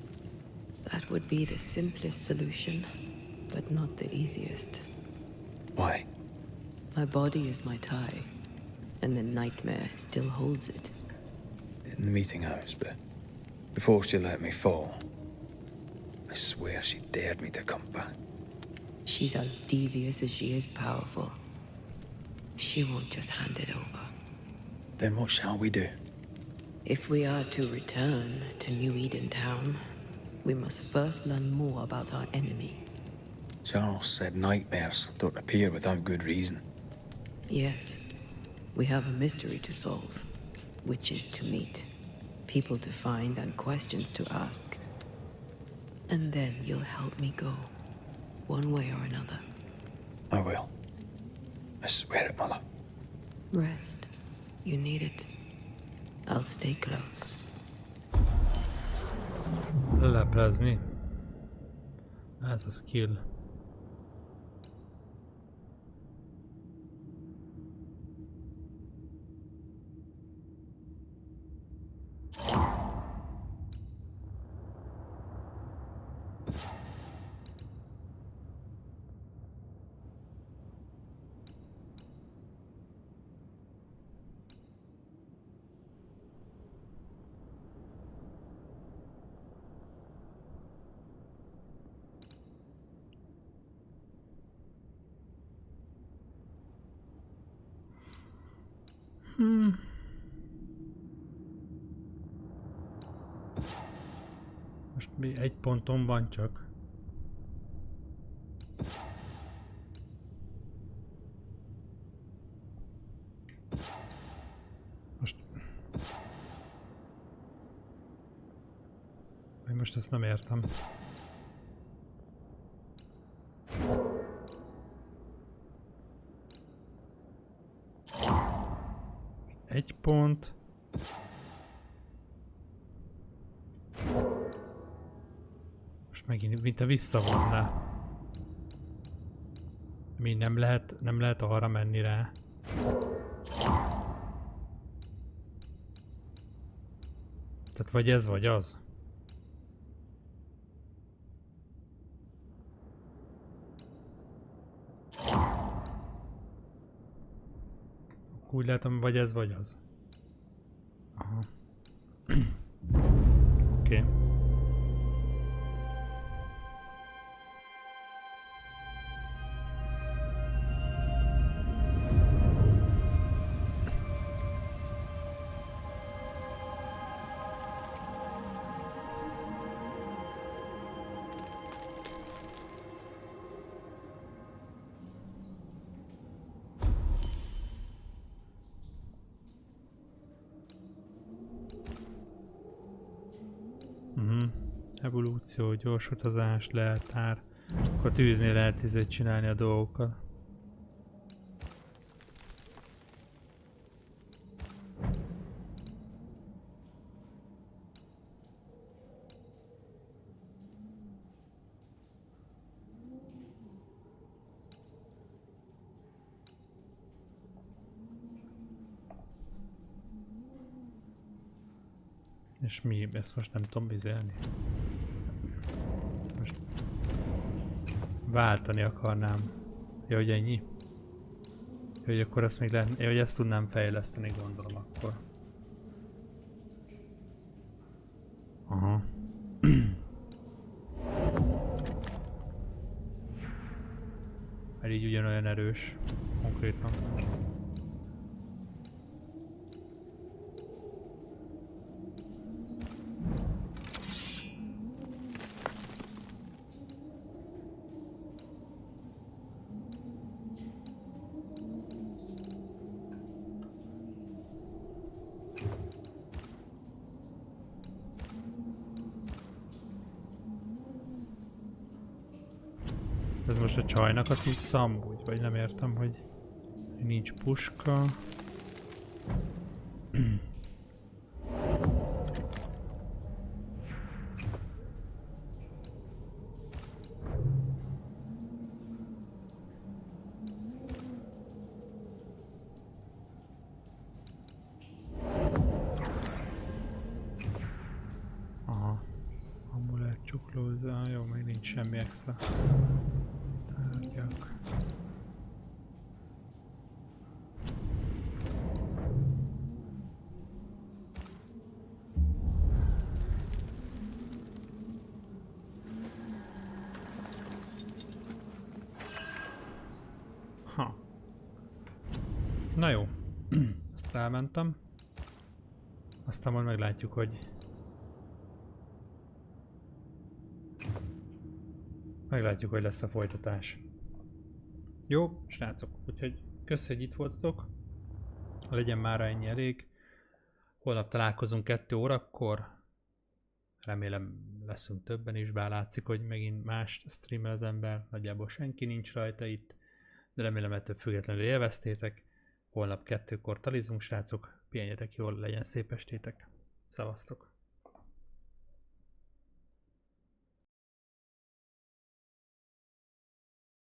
That would be the simplest solution, but not the easiest. Why? My body is my tie, and the nightmare still holds it. In the meeting house, but before she let me fall, I swear she dared me to come back. She's as devious as she is powerful. She won't just hand it over. Then what shall we do? If we are to return to New Eden Town, we must first learn more about our enemy. Charles said nightmares don't appear without good reason. Yes, we have a mystery to solve. Witches to meet, people to find, and questions to ask. And then you'll help me go, one way or another. I will. I swear it, Mother. Rest. You need it. I'll stay close. Leleplezni. Ez a skill. Most még egy ponton van csak. Most ezt nem értem. Egy pont. Most megint mint a visszavonná. Mi nem lehet arra menni rá. Tehát vagy ez, vagy az. Úgy látom, vagy ez, vagy az. Aha. Oké. Evolúció, gyors utazás, leltár. Akkor tűznél lehet csinálni a dolgokat. És mi? Ezt most nem tudom bizelni. Most váltani akarnám. Ja, hogy ennyi? Ja, hogy akkor ezt még lehet... Ja, hogy ezt tudnám fejleszteni, gondolom akkor. Aha. Mert így ugyanolyan erős. Konkrétan. Ez most a csajnak a cucca amúgy? Vagy nem értem, hogy nincs puska. Aha. Amulett csuklózza. Jó, még nincs semmi extra. Tárgyak. Ha. Na jó. Ezt elmentem. Aztán majd meglátjuk, hogy... Meglátjuk, hogy lesz a folytatás. Jó, srácok, úgyhogy köszönjük, hogy itt voltatok. Legyen mára ennyi elég. Holnap találkozunk 2 órakor. Remélem leszünk többen is, bár látszik, hogy megint más streamel az ember. Nagyjából senki nincs rajta itt. De remélem, ettől függetlenül élveztétek. Holnap 2-kor talizunk, srácok. Pihenjetek jól, legyen szép estétek. Szevasztok!